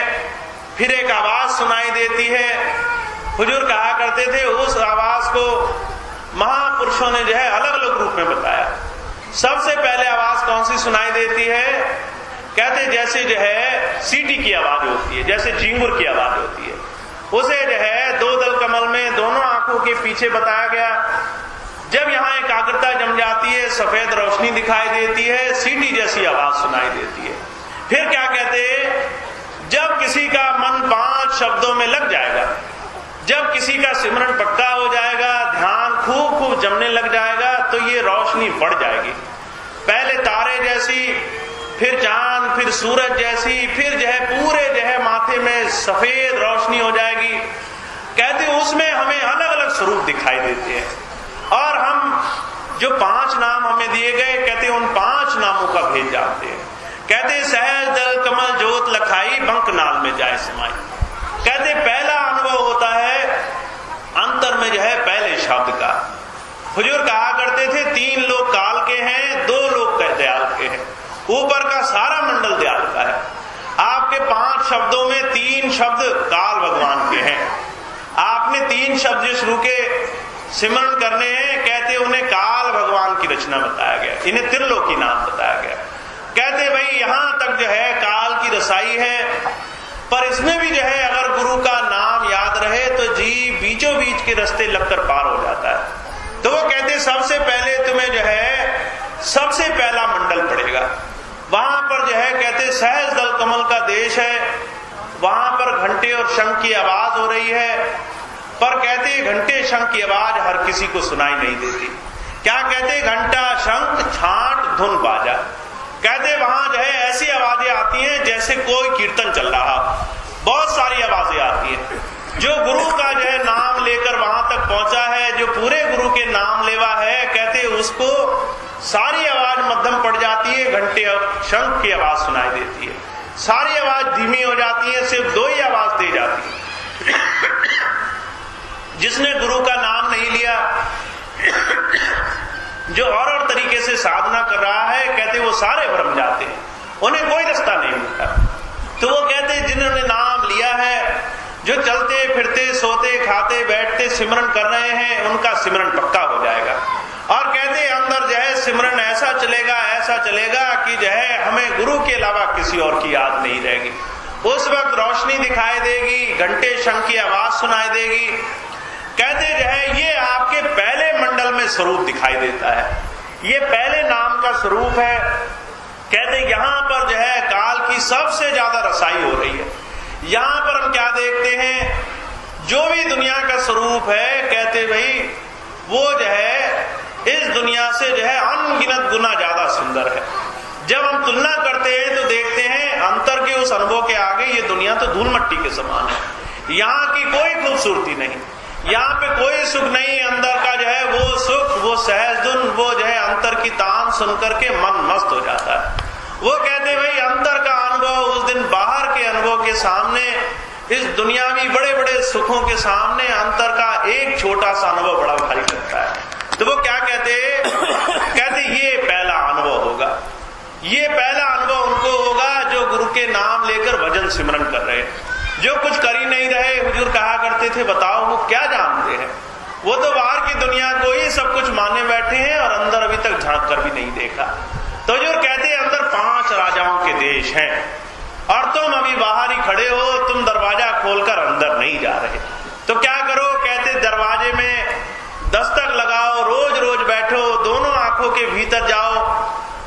फिर एक आवाज सुनाई देती है। हुजूर कहा करते थे उस आवाज को महापुरुषों ने अलग अलग रूप में बताया। सबसे पहले आवाज कौन सी सुनाई देती है? कहते जैसे सीटी की आवाज होती है, जैसे झिंगुर की आवाज होती है। उसे 2 दल कमल में दोनों आंखों के पीछे बताया गया। जब यहाँ एकाग्रता जम जाती है, सफेद रोशनी दिखाई देती है, सीटी जैसी आवाज सुनाई देती है। फिर क्या कहते? जब किसी का मन 5 शब्दों में लग जाएगा, जब किसी का सिमरन पक्का हो जाएगा, ध्यान खूब जमने लग जाएगा, तो ये रोशनी बढ़ जाएगी। पहले तारे जैसी, फिर चांद, फिर सूरज जैसी, फिर पूरे माथे में सफेद रोशनी हो जाएगी। कहते उसमें हमें अलग अलग स्वरूप दिखाई देते हैं। और हम जो 5 नाम हमें दिए गए, कहते उन 5 नामों का भेद जानते हैं। कहते सहज दल कमल जोत लखाई, बंक नाल में जाए समाई। कहते पहला अनुभव होता है अंतर में पहले शब्द का। हुजूर कहा करते थे 3 लोग काल के हैं, 2 लोग दयाल के हैं। ऊपर का सारा मंडल दयाल का है। आपके 5 शब्दों में 3 शब्द काल भगवान के हैं। आपने 3 शब्द शुरू के सिमरन करने हैं, कहते उन्हें काल भगवान की रचना बताया गया, इन्हें त्रिलोकी नाम बताया गया। कहते भाई यहां तक काल की रसाई है, पर इसमें भी अगर गुरु का नाम याद रहे तो बीचों बीच के रास्ते लगकर पार हो जाता है। तो वो कहते सबसे पहले तुम्हें सबसे पहला मंडल पड़ेगा। वहां पर कहते सहज दल कमल का देश है। वहां पर घंटे और शंख की आवाज हो रही है, पर कहते घंटे शंख की आवाज हर किसी को सुनाई नहीं देती। क्या कहते? घंटा शंख छांट धुन बाजा। कहते वहां ऐसी आवाजें आती हैं जैसे कोई कीर्तन चल रहा। बहुत सारी आवाजें आती हैं। जो गुरु का नाम लेकर वहां तक पहुंचा है, जो पूरे गुरु के नाम लेवा है, कहते उसको सारी आवाज मध्यम पड़ जाती है, घंटे और शंख की आवाज सुनाई देती है। सारी आवाज धीमी हो जाती है, सिर्फ 2 ही आवाज तेज आती है। जिसने गुरु का नाम नहीं लिया, जो और तरीके से साधना कर रहा है, कहते वो सारे भ्रम जाते हैं, उन्हें कोई रास्ता नहीं मिलता। तो वो कहते जिन्होंने नाम लिया है, जो चलते फिरते सोते खाते बैठते सिमरन कर रहे हैं, उनका सिमरन पक्का हो जाएगा। और कहते अंदर सिमरन ऐसा चलेगा कि हमें गुरु के अलावा किसी और की याद नहीं रहेगी। उस वक्त रोशनी दिखाई देगी, घंटे शंख की आवाज सुनाई देगी। कहते ये आपके पहले मंडल में स्वरूप दिखाई देता है, ये पहले नाम का स्वरूप है। कहते यहाँ पर काल की सबसे ज्यादा रसाई हो रही है। यहाँ पर हम क्या देखते हैं? जो भी दुनिया का स्वरूप है, कहते भाई वो इस दुनिया से अनगिनत गुना ज्यादा सुंदर है। जब हम तुलना करते हैं तो देखते हैं अंतर के उस अनुभव के आगे ये दुनिया तो धूल मट्टी के समान है। यहाँ की कोई खूबसूरती नहीं, यहाँ पे कोई सुख नहीं। अंदर का वो सुख, वो सहज धुन, वो अंतर की तान सुन करके मन मस्त हो जाता है। वो कहते भाई अंतर का अनुभव उस दिन बाहर के अनुभव के सामने, इस दुनियावी बड़े बड़े सुखों के सामने अंतर का एक छोटा सा अनुभव बड़ा भारी लगता है। तो वो क्या कहते? कहते ये पहला अनुभव होगा। ये पहला अनुभव उनको होगा जो गुरु के नाम लेकर भजन सिमरन कर रहे हैं, जो कुछ कर ही नहीं रहे। हुजूर कहा करते थे बताओ वो क्या जानते हैं? वो तो बाहर की दुनिया को ही सब कुछ माने बैठे हैं और अंदर अभी तक झांक कर भी नहीं देखा। तो जो कहते हैं अंदर 5 राजाओं के देश हैं और तुम अभी बाहर ही खड़े हो, तुम दरवाजा खोलकर अंदर नहीं जा रहे, तो क्या करो? कहते दरवाजे में दस्तक लगाओ, रोज रोज बैठो, दोनों आंखों के भीतर जाओ,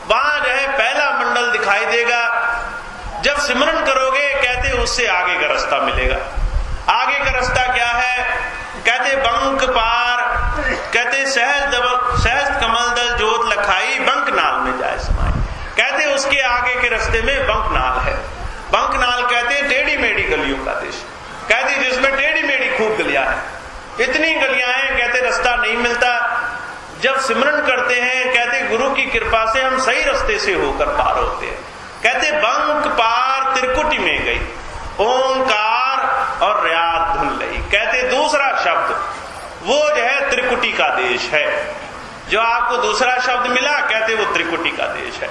वहां जो है पहला मंडल दिखाई देगा। जब सिमरन करोगे कहते उससे आगे का रास्ता मिलेगा। आगे का रास्ता क्या है? कहते बंक पार, कहते सहज कमल दल जोत लखाई, बंक नाल में जाए समाई। कहते उसके आगे के रास्ते में बंक नाल है। बंक नाल कहते हैं टेढ़ी मेढ़ी गलियों का देश, कहते जिसमें टेढ़ी मेढ़ी खूब गलियां हैं, इतनी गलियां हैं, कहते रास्ता नहीं मिलता। जब सिमरन करते हैं कहते गुरु की कृपा से हम सही रास्ते से होकर पार होते हैं। कहते बंक पार त्रिकुटी में गई, ओंकार और रियाद धुन लई। कहते दूसरा शब्द वो जो है त्रिकुटी का देश है। जो आपको दूसरा शब्द मिला कहते वो त्रिकुटी का देश है।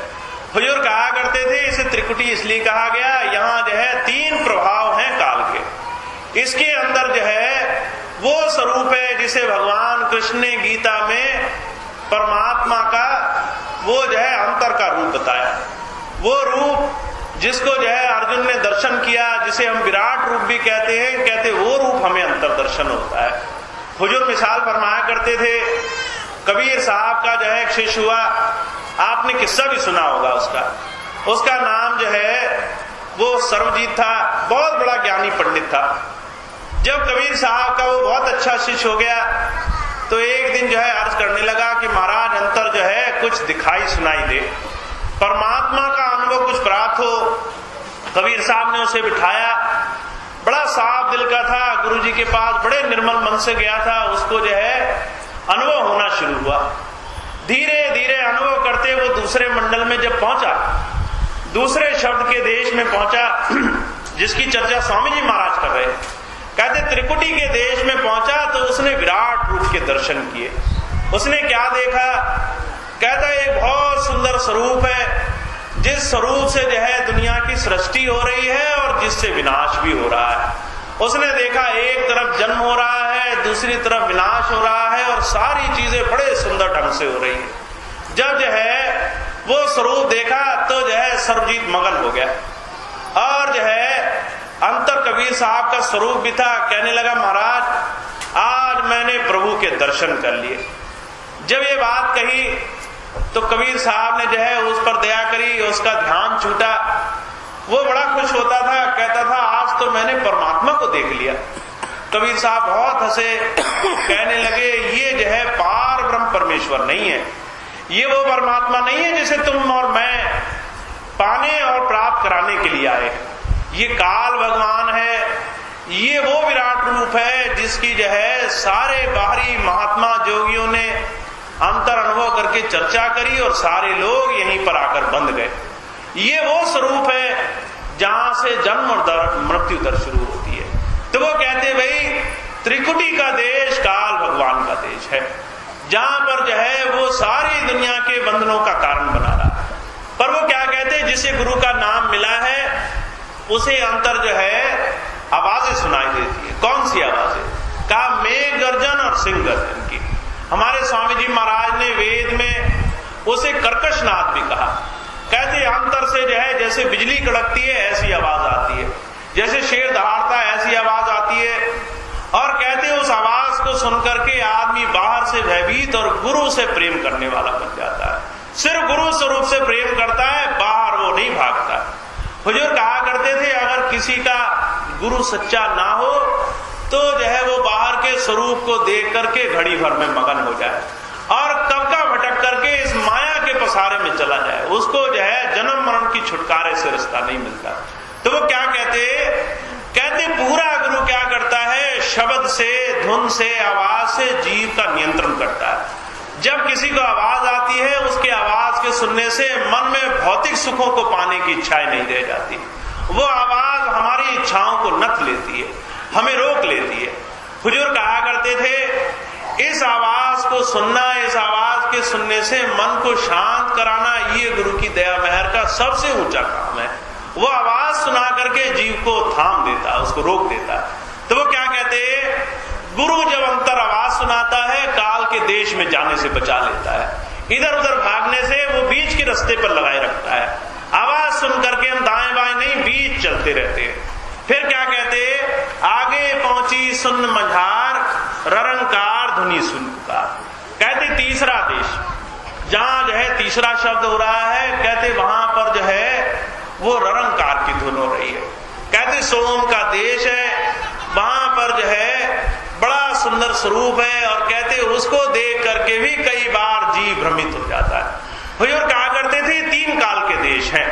हुजूर कहा करते थे इसे त्रिकुटी इसलिए कहा गया, यहाँ जो है 3 प्रभाव हैं काल के। इसके अंदर जो है वो स्वरूप है जिसे भगवान कृष्ण ने गीता में परमात्मा का वो जो है अंतर का रूप बताया। वो रूप जिसको जो है अर्जुन ने दर्शन किया, जिसे हम विराट रूप भी कहते हैं, कहते वो रूप हमें अंतर दर्शन होता है। हुजूर मिसाल फरमाया करते थे, कबीर साहब का जो है एक शिष्य हुआ, आपने किस्सा भी सुना होगा उसका नाम जो है वो सर्वजीत था, बहुत बड़ा ज्ञानी पंडित था। जब कबीर साहब का वो बहुत अच्छा शिष्य हो गया तो एक दिन जो है अर्ज करने लगा कि महाराज अंतर जो है कुछ दिखाई सुनाई दे, परमात्मा का अनुभव कुछ प्राप्त हो। कबीर साहब ने उसे बिठाया, बड़ा साफ दिल का था, गुरुजी के पास बड़े निर्मल मन से गया था, उसको जो है अनुभव होना शुरू हुआ। धीरे धीरे अनुभव करते वो दूसरे मंडल में जब पहुंचा, दूसरे शब्द के देश में पहुंचा जिसकी चर्चा स्वामी जी महाराज कर रहे, कहते त्रिकुटी के देश में पहुंचा तो उसने विराट रूप के दर्शन किए। उसने क्या देखा? कहता एक बहुत सुंदर स्वरूप है, जिस स्वरूप से जो है दुनिया की सृष्टि हो रही है और जिससे विनाश भी हो रहा है। उसने देखा एक तरफ जन्म हो रहा है, दूसरी तरफ विनाश हो रहा है और सारी चीजें बड़े सुंदर ढंग से हो रही है। जब जो है वो स्वरूप देखा तो जो है सर्वजीत मगन हो गया और जो है अंतर कबीर साहब का स्वरूप भी था। कहने लगा महाराज आज मैंने प्रभु के दर्शन कर लिए। जब ये बात कही तो कबीर साहब ने जो है उस पर दया करी, उसका ध्यान छूटा। वो बड़ा खुश होता था, कहता था आज तो मैंने परमात्मा को देख लिया। कबीर साहब बहुत हंसे, कहने लगे ये जो है पार ब्रह्म परमेश्वर नहीं है, ये वो परमात्मा नहीं है जिसे तुम और मैं पाने और प्राप्त कराने के लिए आए। ये काल भगवान है, ये वो विराट रूप है जिसकी जो है सारे बाहरी महात्मा जोगियों ने अंतर अनुभव करके चर्चा करी और सारे लोग यहीं पर आकर बंध गए। ये वो स्वरूप है जहां से जन्म और मृत्यु दर शुरू होती है। तो वो कहते भाई त्रिकुटी का देश काल भगवान का देश है, जहां पर जो है वो सारी दुनिया के बंधनों का कारण बना रहा है। पर वो क्या कहते जिसे गुरु का नाम मिला है उसे अंतर जो है आवाजें सुनाई देती है। कौन सी आवाजें? कहा मेघ गर्जन और सिंह गर्जन की। हमारे स्वामी जी महाराज ने वेद में उसे कर्कशनाद भी कहा। कहते अंतर से जो है जैसे बिजली कड़कती है ऐसी आवाज आती है, जैसे शेर दहाड़ता है ऐसी आवाज आती है। और कहते उस आवाज को सुनकर के आदमी बाहर से भयभीत और गुरु से प्रेम करने वाला बन जाता है। सिर्फ गुरु स्वरूप से प्रेम करता है, बाहर वो नहीं भागता। हुजूर कहा करते थे अगर किसी का गुरु सच्चा ना हो तो जो है वो बाहर के स्वरूप को देख करके घड़ी भर में मगन हो जाए और कब का भटक करके इस माया के पसारे में चला जाए, उसको जो है जन्म मरण की छुटकारे से रास्ता नहीं मिलता। तो वो क्या कहते पूरा गुरु क्या करता है? शब्द से, धुन से, आवाज से जीव का नियंत्रण करता है। जब किसी को आवाज आती है उसके आवाज के सुनने से मन में भौतिक सुखों को पाने की इच्छाएं नहीं रह जाती। वो आवाज हमारी इच्छाओं को नथ लेती है, हमें रोक लेती है। हुजूर कहा करते थे इस आवाज को सुनना, इस आवाज के सुनने से मन को शांत कराना ये गुरु की दया मेहर का सबसे ऊंचा काम है। वो आवाज सुना करके जीव को थाम देता, उसको रोक देता। तो वो क्या कहते गुरु जब अंतर आवाज सुनाता है, काल के देश में जाने से बचा लेता है। इधर उधर भागने से वो बीच के रास्ते पर लगाए रखता है। आवाज सुन करके हम दाएं बाएं नहीं, बीच चलते रहते हैं। फिर क्या कहते, आगे पहुंची सुन मझार, ररंकार धुनी सुन पुकार। कहते तीसरा देश, जहां जो है तीसरा शब्द हो रहा है, कहते वहां पर जो है वो ररंकार की धुन हो रही है। कहते सोम का देश है, वहां पर जो है बड़ा सुंदर स्वरूप है, और कहते उसको देख करके भी कई बार जीव भ्रमित हो जाता है। हुजूर कहा करते थे 3 काल के देश हैं।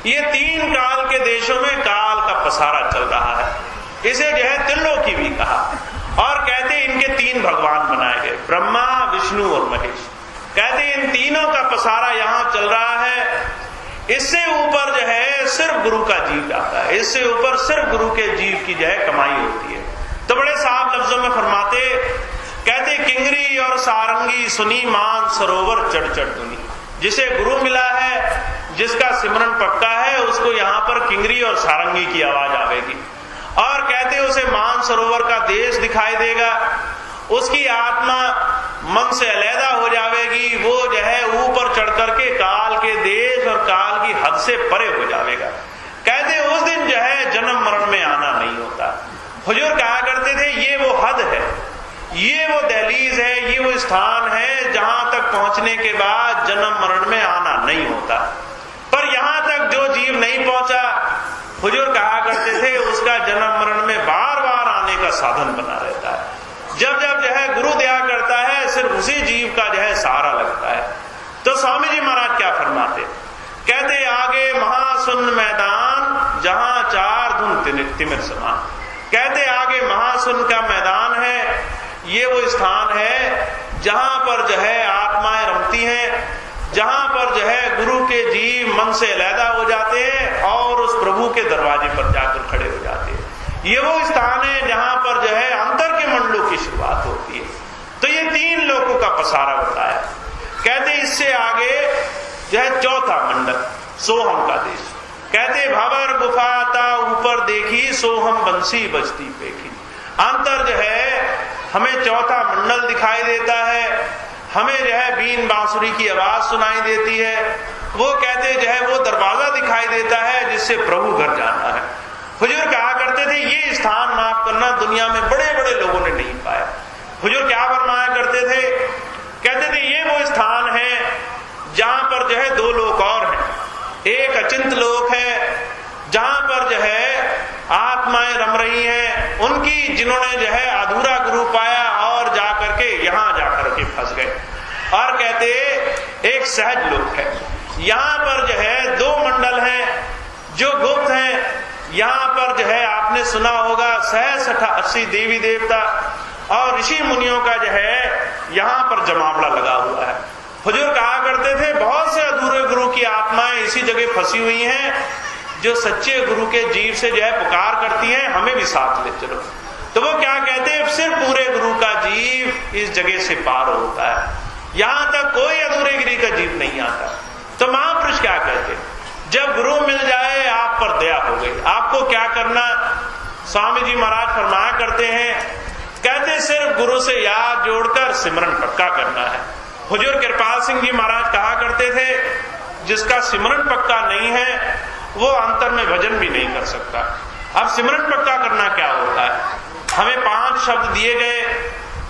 ये 3 काल के देशों में काल का पसारा चल रहा है। इसे जो है त्रिलोकी भी कहा। और कहते इनके 3 भगवान बनाए गए, ब्रह्मा, विष्णु और महेश। कहते इन तीनों का पसारा यहां चल रहा है। इससे ऊपर जो है सिर्फ गुरु का जीव जाता है, इससे ऊपर सिर्फ गुरु के जीव की जो है कमाई होती है। तो बड़े साफ लफ्जों में फरमाते, कहते किंगरी और सारंगी सुनी मान सरोवर चढ़ चढ़ दुनी। जिसे गुरु मिला है, जिसका सिमरन पक्का है, उसको यहाँ पर किंगरी और सारंगी की आवाज आवेगी। और कहते उसे मान सरोवर का देश दिखाई देगा, उसकी आत्मा मन से अलहदा हो जाएगी, वो जो है ऊपर चढ़ करके काल के देश और काल की हद से परे हो जाएगा। कहते उस दिन जो है जन्म मरण में आना नहीं होता। हुजूर कहा करते थे ये वो हद है, ये वो दहलीज है, ये वो स्थान है जहां तक पहुंचने के बाद जन्म मरण में आना नहीं होता। पर यहां तक जो जीव नहीं पहुंचा, हुजूर कहा करते थे उसका जन्म मरण में बार बार आने का साधन बना रहता है। जब जब जो है गुरु दया करता है, सिर्फ उसी जीव का जो है सहारा लगता है। तो स्वामी जी महाराज क्या फरमाते, कहते आगे महासुन मैदान जहां 4 धुन तिमिर समान। कहते आगे महासुन का मैदान है, ये वो स्थान है जहां पर जो है आत्माएं रमती हैं, जहां पर जो है गुरु के जीव मन से अलहदा हो जाते हैं और उस प्रभु के दरवाजे पर जाकर खड़े हो जाते हैं। ये वो स्थान है जहां पर जो है अंतर के मंडलों की शुरुआत होती है। तो ये 3 लोकों का पसारा बताया। कहते इससे आगे जो है 4था मंडल सोहम का देश। कहते भंवर गुफाता ऊपर देखी, सोहम बंसी बजती पेखी। अंतर जो है हमें 4था मंडल दिखाई देता है, हमें जो है बीन बांसुरी की आवाज सुनाई देती है। वो कहते जो है वो दरवाजा दिखाई देता है जिससे प्रभु घर जाना है। हुजूर कहा करते थे ये स्थान माफ करना दुनिया में बड़े बड़े लोगों ने नहीं पाया। हुजूर क्या फरमाया करते थे, कहते थे ये वो स्थान है जहां पर जो है 2 लोक और हैं। एक अचिंत लोक है जहां पर जो है आत्माएं रम रही हैं, उनकी जिन्होंने जो है अधूरा गुरु पाया और जाकर के यहां जाकर के फंस गए। और कहते एक सहज लोक है, यहां पर जो है 2 मंडल हैं जो गुप्त हैं। यहां पर जो है आपने सुना होगा 80 देवी देवता और ऋषि मुनियों का जो है यहां पर जमावड़ा लगा हुआ है। हुजूर कहा करते थे बहुत से अधूरे गुरु की आत्माएं इसी जगह फंसी हुई हैं, जो सच्चे गुरु के जीव से जो है पुकार करती हैं हमें भी साथ ले चलो। तो वो क्या कहते हैं, सिर्फ पूरे गुरु का जीव इस जगह से पार होता है, यहां तक कोई अधूरे गिरी का जीव नहीं आता। तो महापुरुष क्या कहते, जब गुरु मिल जाए आप पर दया हो गई, आपको क्या करना। स्वामी जी महाराज फरमाया करते हैं, कहते सिर्फ गुरु से याद जोड़कर सिमरन पक्का करना है। हुजूर कृपाल सिंह जी महाराज कहा करते थे, जिसका सिमरन पक्का नहीं है वो अंतर में भजन भी नहीं कर सकता। अब सिमरन पक्का करना क्या होता है, हमें 5 शब्द दिए गए।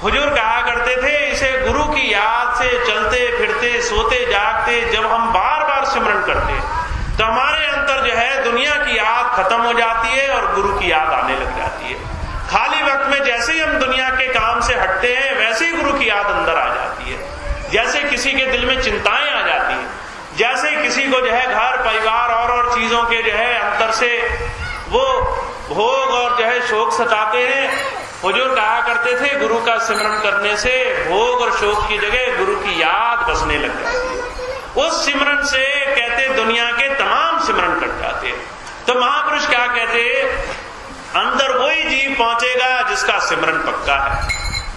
हुजूर कहा करते थे इसे गुरु की याद से चलते फिरते सोते जागते जब हम बार बार सिमरन करते तो हमारे अंतर जो है दुनिया की याद खत्म हो जाती है और गुरु की याद आने लग जाती है। खाली वक्त में जैसे ही हम दुनिया के काम से हटते हैं वैसे ही गुरु की याद अंदर आ जाती है। जैसे किसी के दिल में चिंताएं आ जाती हैं, जैसे किसी को जो है घर परिवार और चीजों के जो है अंतर से वो भोग और जो है शोक सताते हैं। हुजूर कहा करते थे गुरु का सिमरन करने से भोग और शोक की जगह गुरु की याद बसने लग जाती है। उस सिमरन से कहते दुनिया के तमाम सिमरन कट जाते हैं। तो महापुरुष क्या कहते, अंदर वही जीव पहुंचेगा जिसका सिमरन पक्का है,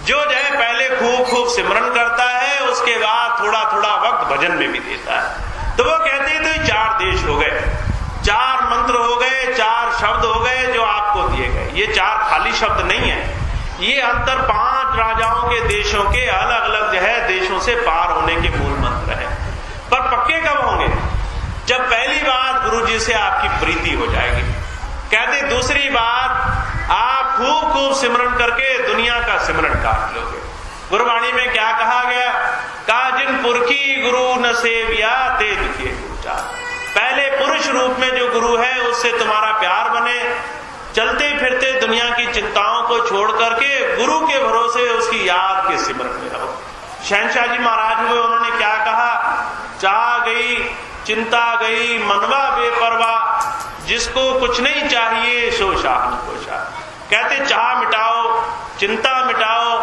जो है पहले खूब सिमरन करता है, उसके बाद थोड़ा थोड़ा वक्त भजन में भी देता है। तो वो कहते हैं तो 4 देश हो गए, 4 मंत्र हो गए, 4 शब्द हो गए जो आपको दिए गए। ये 4 खाली शब्द नहीं है, ये अंतर 5 राजाओं के देशों के अलग अलग जो है देशों से पार होने के मूल मंत्र है। पर पक्के कब होंगे? जब पहली बात गुरु जी से आपकी प्रीति हो जाएगी। कहते दूसरी बात, आप खूब खूब सिमरन करके दुनिया का सिमरन काट लोगे। गुरुवाणी में क्या कहा गया? कहा जिन पुरखी गुरु न सेविया ते दुखिए गुरुचा। पहले पुरुष रूप में जो गुरु है उससे तुम्हारा प्यार बने, चलते फिरते दुनिया की चिंताओं को छोड़ करके गुरु के भरोसे उसकी याद के सिमरन में रहो। शहंशाह जी महाराज हुए, उन्होंने क्या कहा? चाह गई चिंता गई मनवा बेपरवाह, जिसको कुछ नहीं चाहिए सो शाह को शाह। कहते चाह मिटाओ, चिंता मिटाओ,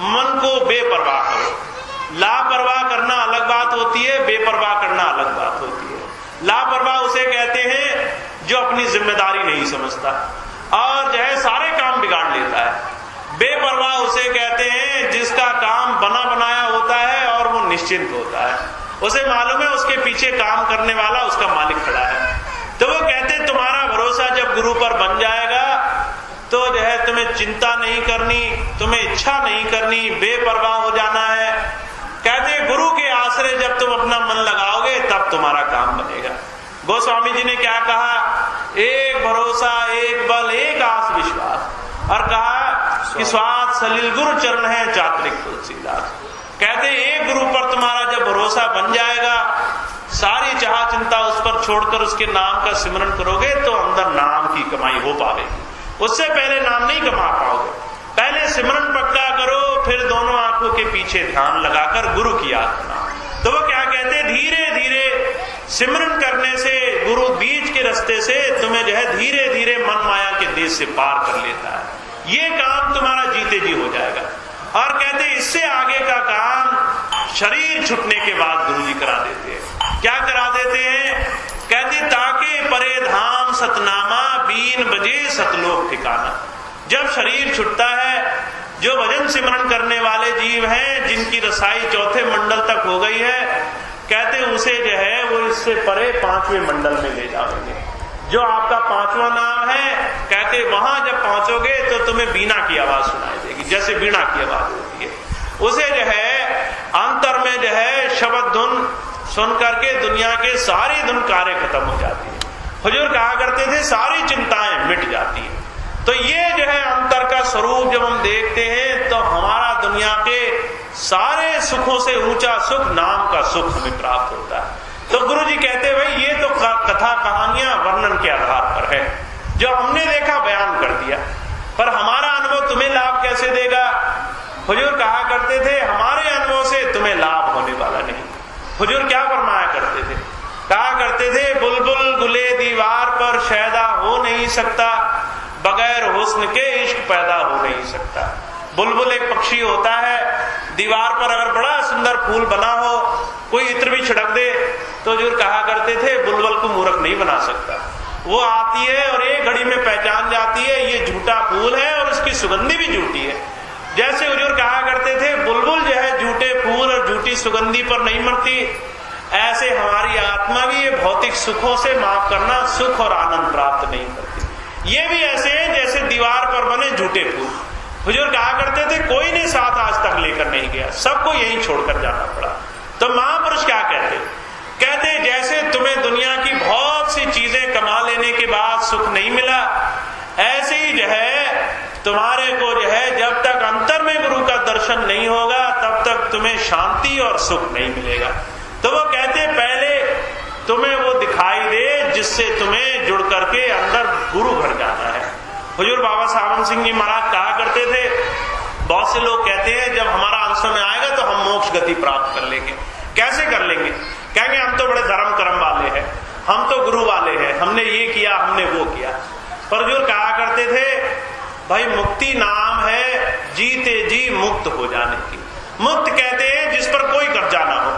मन को बेपरवाह करो। लापरवाह करना अलग बात होती है, बेपरवाह करना अलग बात होती है। लापरवाह उसे कहते हैं जो अपनी जिम्मेदारी नहीं समझता और जो है सारे काम बिगाड़ लेता है। बेपरवाह उसे कहते हैं जिसका काम बना बनाया होता है और वो निश्चिंत होता है, उसे मालूम है उसके पीछे काम करने वाला उसका मालिक खड़ा है। तो वो कहते तुम्हारा भरोसा जब गुरु पर बन जाएगा तो जो है तुम्हें चिंता नहीं करनी, तुम्हें इच्छा नहीं करनी, बेपरवाह हो जाना है। कहते गुरु के आश्रय जब तुम अपना मन लगाओगे तब तुम्हारा काम बनेगा। गोस्वामी जी ने क्या कहा? एक भरोसा, एक बल, एक आस विश्वास। और कहा कि स्वाद सलिल गुरु चरण है चात्रिक तुलसीदास। कहते एक गुरु पर तुम्हारा जब भरोसा बन जाएगा, सारी चाह चिंता उस पर छोड़कर उसके नाम का सिमरन करोगे तो अंदर नाम की कमाई हो पाएगी। उससे पहले नाम नहीं कमा पाओगे। पहले सिमरन पक्का करो, फिर दोनों आंखों के पीछे ध्यान लगाकर गुरु की याद करना। तो वो क्या कहते? धीरे धीरे सिमरन करने से गुरु बीच के रास्ते से तुम्हें जो है धीरे धीरे मन माया के देश से पार कर लेता है। ये काम तुम्हारा जीते जी हो जाएगा। और कहते इससे आगे का काम शरीर छूटने के बाद गुरु जी करा देते हैं। क्या करा देते हैं? कहते ताके परे धाम सतनामा बीन बजे सतलोक ठिकाना। जब शरीर छूटता है, जो भजन सिमरन करने वाले जीव हैं जिनकी रसाई 4थे मंडल तक हो गई है, कहते उसे जो है वो इससे परे 5वें मंडल में ले जाएंगे। जो आपका 5वां नाम है, कहते वहां जब पहुंचोगे तो तुम्हें बीना की आवाज सुनाई देगी, जैसे बीना की आवाज होती है। उसे जो है अंतर में जो है शब्द धुन सुन करके दुनिया के सारी धुन कार्य खत्म हो जाती है। हुजूर कहा करते थे सारी चिंताएं मिट जाती है। तो ये जो है अंतर का स्वरूप जब हम देखते हैं तो हमारा दुनिया के सारे सुखों से ऊंचा सुख नाम का सुख हमें प्राप्त होता है। तो गुरु जी कहते भाई ये तो कथा कहानियां वर्णन के आधार पर है, जो हमने देखा बयान कर दिया, पर हमारा अनुभव तुम्हें लाभ कैसे देगा? हुजूर कहा करते थे हमारे अनुभव से तुम्हें लाभ होने वाला नहीं। हुजूर क्या फरमाया करते थे? कहा करते थे बुलबुल गुले दीवार पर शैदा हो नहीं सकता, बगैर हुस्न के इश्क पैदा हो नहीं सकता। बुलबुल एक पक्षी होता है, दीवार पर अगर बड़ा सुंदर फूल बना हो, कोई इत्र भी छिड़क दे तो हुजूर कहा करते थे बुलबुल को मूर्ख नहीं बना सकता। वो आती है और एक घड़ी में पहचान जाती है ये झूठा फूल है और उसकी सुगंधी भी झूठी है। जैसे हुजूर कहा करते थे बुलबुल जो है झूठे फूल और झूठी सुगंधी पर नहीं मरती, ऐसे हमारी आत्मा भी ये भौतिक सुखों से माफ करना सुख और आनंद प्राप्त नहीं करती। ये भी ऐसे है जैसे दीवार पर बने झूठे फूल। हुजूर कहा करते थे कोई ने साथ आज तक लेकर नहीं गया, सबको यहीं छोड़कर जाना पड़ा। तो महापुरुष क्या कहते? कहते जैसे तुम्हें दुनिया की बहुत सी चीजें कमा लेने के बाद सुख नहीं मिला, ऐसे ही जो है तुम्हारे को जो है जब तक अंतर में गुरु का दर्शन नहीं होगा तब तक तुम्हें शांति और सुख नहीं मिलेगा। तो वो कहते पहले तुम्हें वो दिखाई दे जिससे तुम्हें जुड़ करके अंदर गुरु भर जाना है। हुजूर बाबा सावन सिंह जी महाराज कहा करते थे, बहुत से लोग कहते हैं जब हमारा अंश में आएगा तो हम मोक्ष गति प्राप्त कर लेंगे। कैसे कर लेंगे? कहेंगे हम तो बड़े धर्म कर्म वाले हैं, हम तो गुरु वाले हैं, हमने ये किया हमने वो किया। पर हुजूर कहा करते थे भाई मुक्ति नाम है जीते जी मुक्त हो जाने की। मुक्त कहते हैं जिस पर कोई कर्जा ना हो।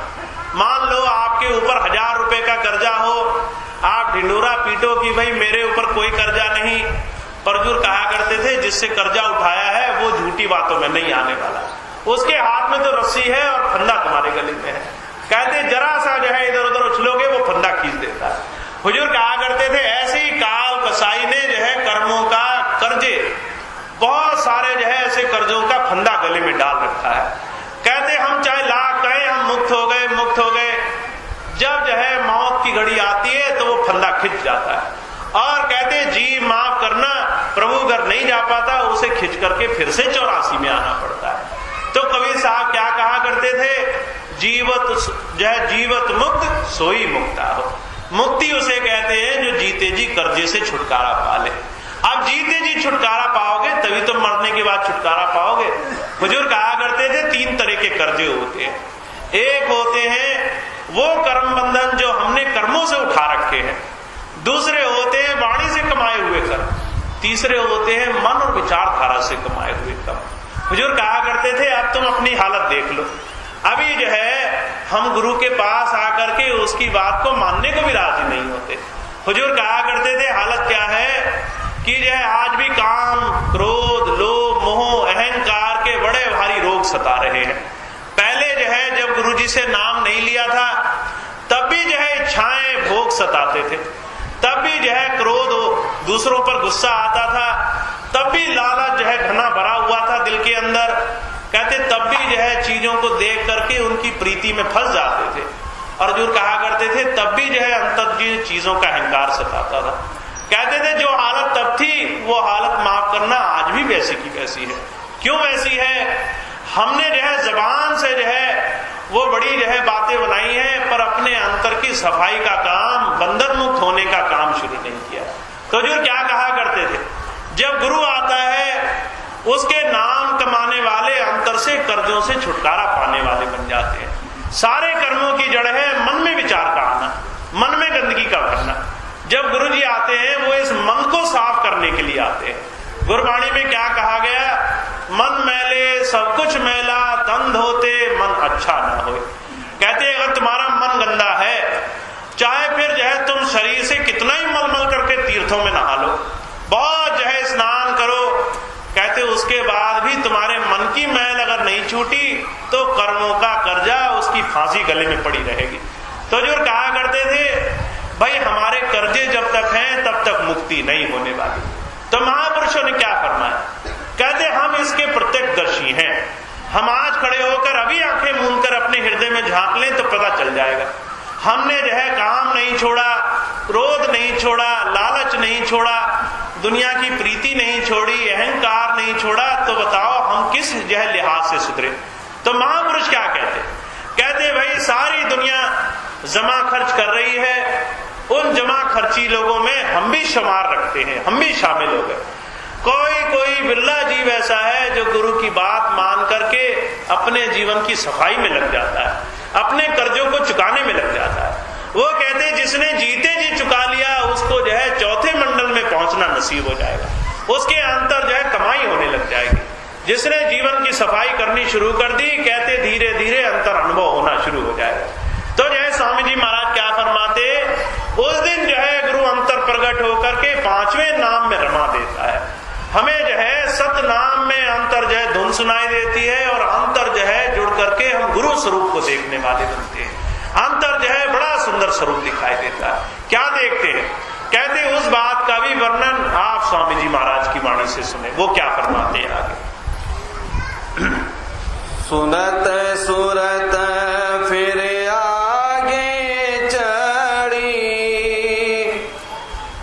मान लो आपके ऊपर 1000 रुपए का कर्जा हो, आप ढिंडोरा पीटो कि भाई मेरे ऊपर कोई कर्जा नहीं। पर हुजूर कहा करते थे जिससे कर्जा उठाया है वो झूठी बातों में नहीं आने वाला, उसके हाथ में तो रस्सी है और फंदा तुम्हारे गले में है। कहते जरा सा जो है इधर उधर उछलोगे वो फंदा खींच देता है। हुजूर कहा करते थे ऐसे ही काल कसाई ने जो है कर्मों का कर्जे बहुत सारे जो है ऐसे कर्ज रखा है। कहते हम चाहे लाख कहें हम मुक्त हो गए, मुक्त हो गए, जब जो है मौत की घड़ी आती है तो वो फंदा खिंच जाता है और कहते जी माफ करना, प्रभु घर नहीं जा पाता, उसे खिंच करके फिर से 84 में आना पड़ता है। तो कबीर साहब क्या कहा करते थे, जीवत मुक्त सोई मुक्ता हो। मुक्ति उसे कहते हैं जो जीते जी कर्जे से छुटकारा पा ले। अब जीते जी छुटकारा पाओगे तभी तो मरने के बाद छुटकारा पाओगे। हुजूर कहा करते थे 3 तरह के कर्जे होते हैं। एक होते हैं वो कर्म बंधन जो हमने कर्मों से उठा रखे हैं, दूसरे होते हैं वाणी से कमाए हुए कर्म, तीसरे होते हैं मन और विचारधारा से कमाए हुए कर्म। हुजूर कहा करते थे अब तुम अपनी हालत देख लो, अभी जो है हम गुरु के पास आकर के उसकी बात को मानने को भी राजी नहीं होते। हुजूर कहा करते थे हालत क्या है कि जो है आज भी काम, क्रोध, लोभ, मोह, अहंकार के बड़े भारी रोग सता रहे हैं। पहले जो है जब गुरुजी से नाम नहीं लिया था तब भी जो है इच्छाएं भोग सताते थे, तब भी जो है क्रोध दूसरों पर गुस्सा आता था, तब भी लालच जो है घना भरा हुआ था दिल के अंदर। कहते तब भी जो है चीजों को देख करके उनकी प्रीति में फंस जाते थे। और जो कहा करते थे तब भी जो है अंतर्जीव चीजों का अहंकार सताता था। कहते थे जो हालत तब थी वो हालत माफ करना आज भी वैसी की वैसी है। क्यों वैसी है? हमने जो है जबान से जो है वो बड़ी जो है बातें बनाई हैं, पर अपने अंतर की सफाई का काम, बंधन मुक्त होने का काम शुरू नहीं किया। तो जो क्या कहा करते थे, जब गुरु आता है उसके नाम कमाने वाले अंतर से कर्जों से छुटकारा पाने वाले बन जाते हैं। सारे कर्मों की जड़ है मन में विचार का आना, मन में गंदगी का भरना। जब गुरु जी आते हैं वो इस मन को साफ करने के लिए आते हैं। गुरबाणी में क्या कहा गया, मन मैले सब कुछ मैला, तन धोते मन अच्छा ना हो। कहते अगर तुम्हारा मन गंदा है, चाहे फिर जो है तुम शरीर से कितना ही मलमल करके तीर्थों में नहा लो, बहुत जो है स्नान करो, कहते उसके बाद भी तुम्हारे मन की मैल अगर नहीं छूटी तो कर्मों का कर्जा, उसकी फांसी गले में पड़ी रहेगी। तो जो कहा करते थे भाई हमारे कर्जे जब तक हैं तब तक मुक्ति नहीं होने वाली। तो महापुरुषों ने क्या फरमाया, कहते हम इसके प्रत्यक्षदर्शी हैं। हम आज खड़े होकर अभी आंखें मूंद कर अपने हृदय में झांक लें तो पता चल जाएगा। हमने जो है काम नहीं छोड़ा, क्रोध नहीं छोड़ा, लालच नहीं छोड़ा, दुनिया की प्रीति नहीं छोड़ी, अहंकार नहीं छोड़ा, तो बताओ हम किस जो है लिहाज से सुधरे। तो महापुरुष क्या कहते, कहते भाई सारी दुनिया जमा खर्च कर रही है, उन जमा खर्ची लोगों में हम भी शुमार रखते हैं, हम भी शामिल हो गए। कोई बिरला जीव ऐसा है जो गुरु की बात मान करके अपने जीवन की सफाई में लग जाता है, अपने कर्जों को चुकाने में लग जाता है। वो कहते हैं जिसने जीते जी चुका लिया उसको जो है चौथे मंडल में पहुंचना नसीब हो जाएगा, उसके अंतर जो है कमाई होने लग जाएगी। जिसने जीवन की सफाई करनी शुरू कर दी, कहते धीरे धीरे अंतर अनुभव होना शुरू हो जाएगा। तो जो है स्वामी जी महाराज क्या फरमाते, उस दिन जो है गुरु अंतर प्रकट होकर के 5वें नाम में रमा देता है। हमें जो है सत नाम में अंतर जो है धुन सुनाई देती है और अंतर जो है जुड़ करके हम गुरु स्वरूप को देखने वाले बनते हैं। अंतर जो है बड़ा सुंदर स्वरूप दिखाई देता है। क्या देखते हैं, कहते उस बात का भी वर्णन आप स्वामी जी महाराज की वाणी से सुने। वो क्या फरमाते हैं आगे, सुनत सुरत फिर आगे चढ़ी,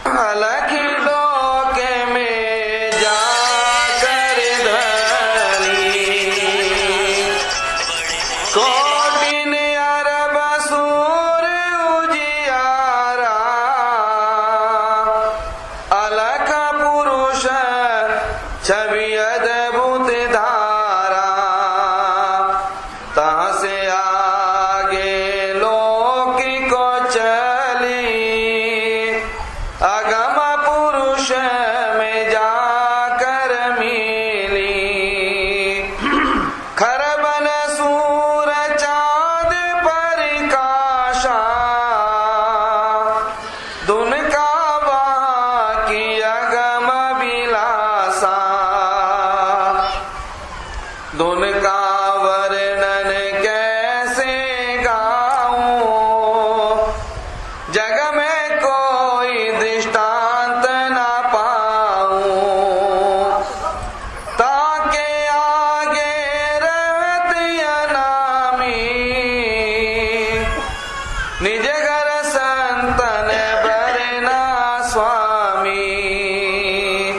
अलख लोक में जाकर धरी, कोटिन अरब सूर उजियारा, अलख पुरुष छवि अद्भुत धारा, तहाँ से आगे लोक को चली, अगम पुरुष में जाकर मिली, खरबन सूर चाँद परिकाशा, दुन का वहाँ की अगम विलासा, दुन का वर्णन कैसे गाऊं, जग में कोई दृष्टांत ना पाऊं। स्वामी,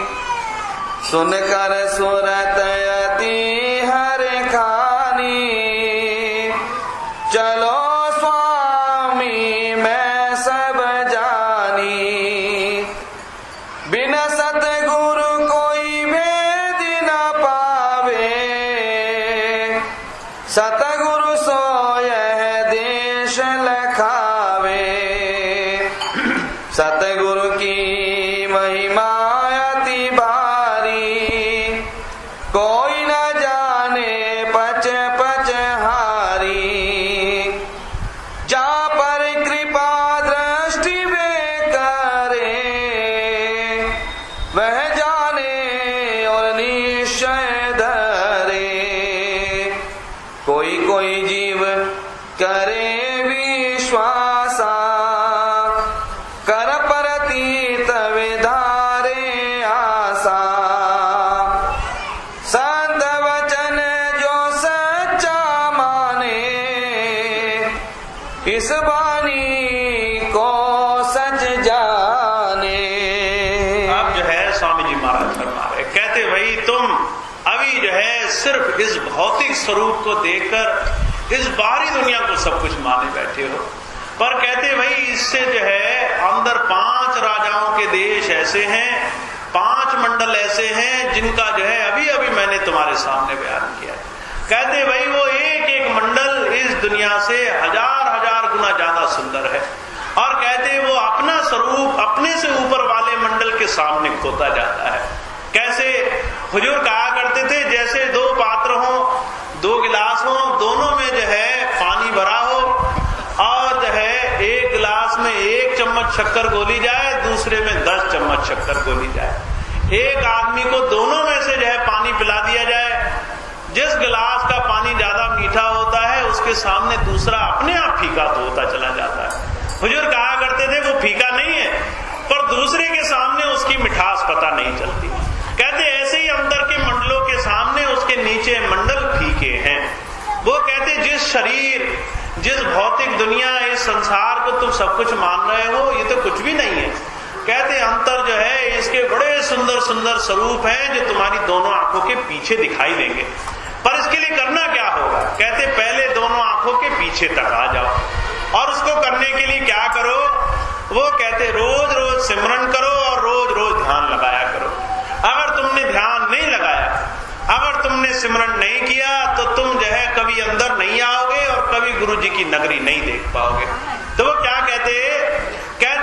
सुनकर सुरत अति हर खानी, चलो स्वामी मैं सब जानी, बिना सतगुरु कोई भेद न पावे, सतगुरु सो यह देश लखावे, सतगुरु की महिमा अति भारी, कोई न जाने पच पच हारी, जा पर कृपा दृष्टि वे करे, वह जाने और निश्चय धरे, कोई कोई जीव करे विश्वासा, कर परतीत विधारे आशा, संत वचन जो सच्चा माने, इस वाणी को सच जाने। अब जो है स्वामी जी महाराज फरमा रहे, कहते भाई तुम अभी जो है सिर्फ इस भौतिक स्वरूप को देखकर इस बाहरी दुनिया को सब कुछ माने बैठे हो, पर कहते भाई इससे जो है अंदर 5 राजाओं के देश ऐसे हैं, 5 मंडल ऐसे हैं जिनका जो है अभी अभी मैंने तुम्हारे सामने बयान किया है। कहते भाई वो एक एक मंडल इस दुनिया से 1000 गुना ज्यादा सुंदर है, और कहते वो अपना स्वरूप अपने से ऊपर वाले मंडल के सामने खोता जाता है। कैसे? हुजूर कहा करते थे जैसे 2 पात्र हो, 2 गिलास हो, दोनों में जो है पानी भरा हो, और जो है एक गिलास में 1 चम्मच शक्कर घोली जाए, दूसरे में 10 चम्मच शक्कर घोली जाए। एक आदमी को दोनों में से जो है पानी पिला दिया जाए, जिस गिलास का पानी ज्यादा मीठा होता है उसके सामने दूसरा अपने आप फीका तो होता चला जाता है। हुजूर कहा करते थे वो फीका नहीं है, पर दूसरे के सामने उसकी मिठास पता नहीं चलती। कहते ऐसे ही अंदर के मंडलों के सामने उसके नीचे मंडल फीके हैं। वो कहते जिस शरीर, जिस भौतिक दुनिया, इस संसार को तुम सब कुछ मान रहे हो, ये तो कुछ भी नहीं है। कहते अंतर जो है इसके बड़े सुंदर सुंदर स्वरूप हैं जो तुम्हारी दोनों आंखों के पीछे दिखाई देंगे, पर इसके लिए करना क्या होगा? कहते पहले दोनों आंखों के पीछे तक आ जाओ, और उसको करने के लिए क्या करो? वो कहते रोज रोज सिमरन करो और रोज रोज ध्यान लगाया करो। अगर तुमने ध्यान नहीं लगाया, अगर तुमने सिमरन नहीं किया, तो तुम जो है कभी अंदर नहीं आओगे और कभी गुरु जी की नगरी नहीं देख पाओगे। तो वो क्या कहते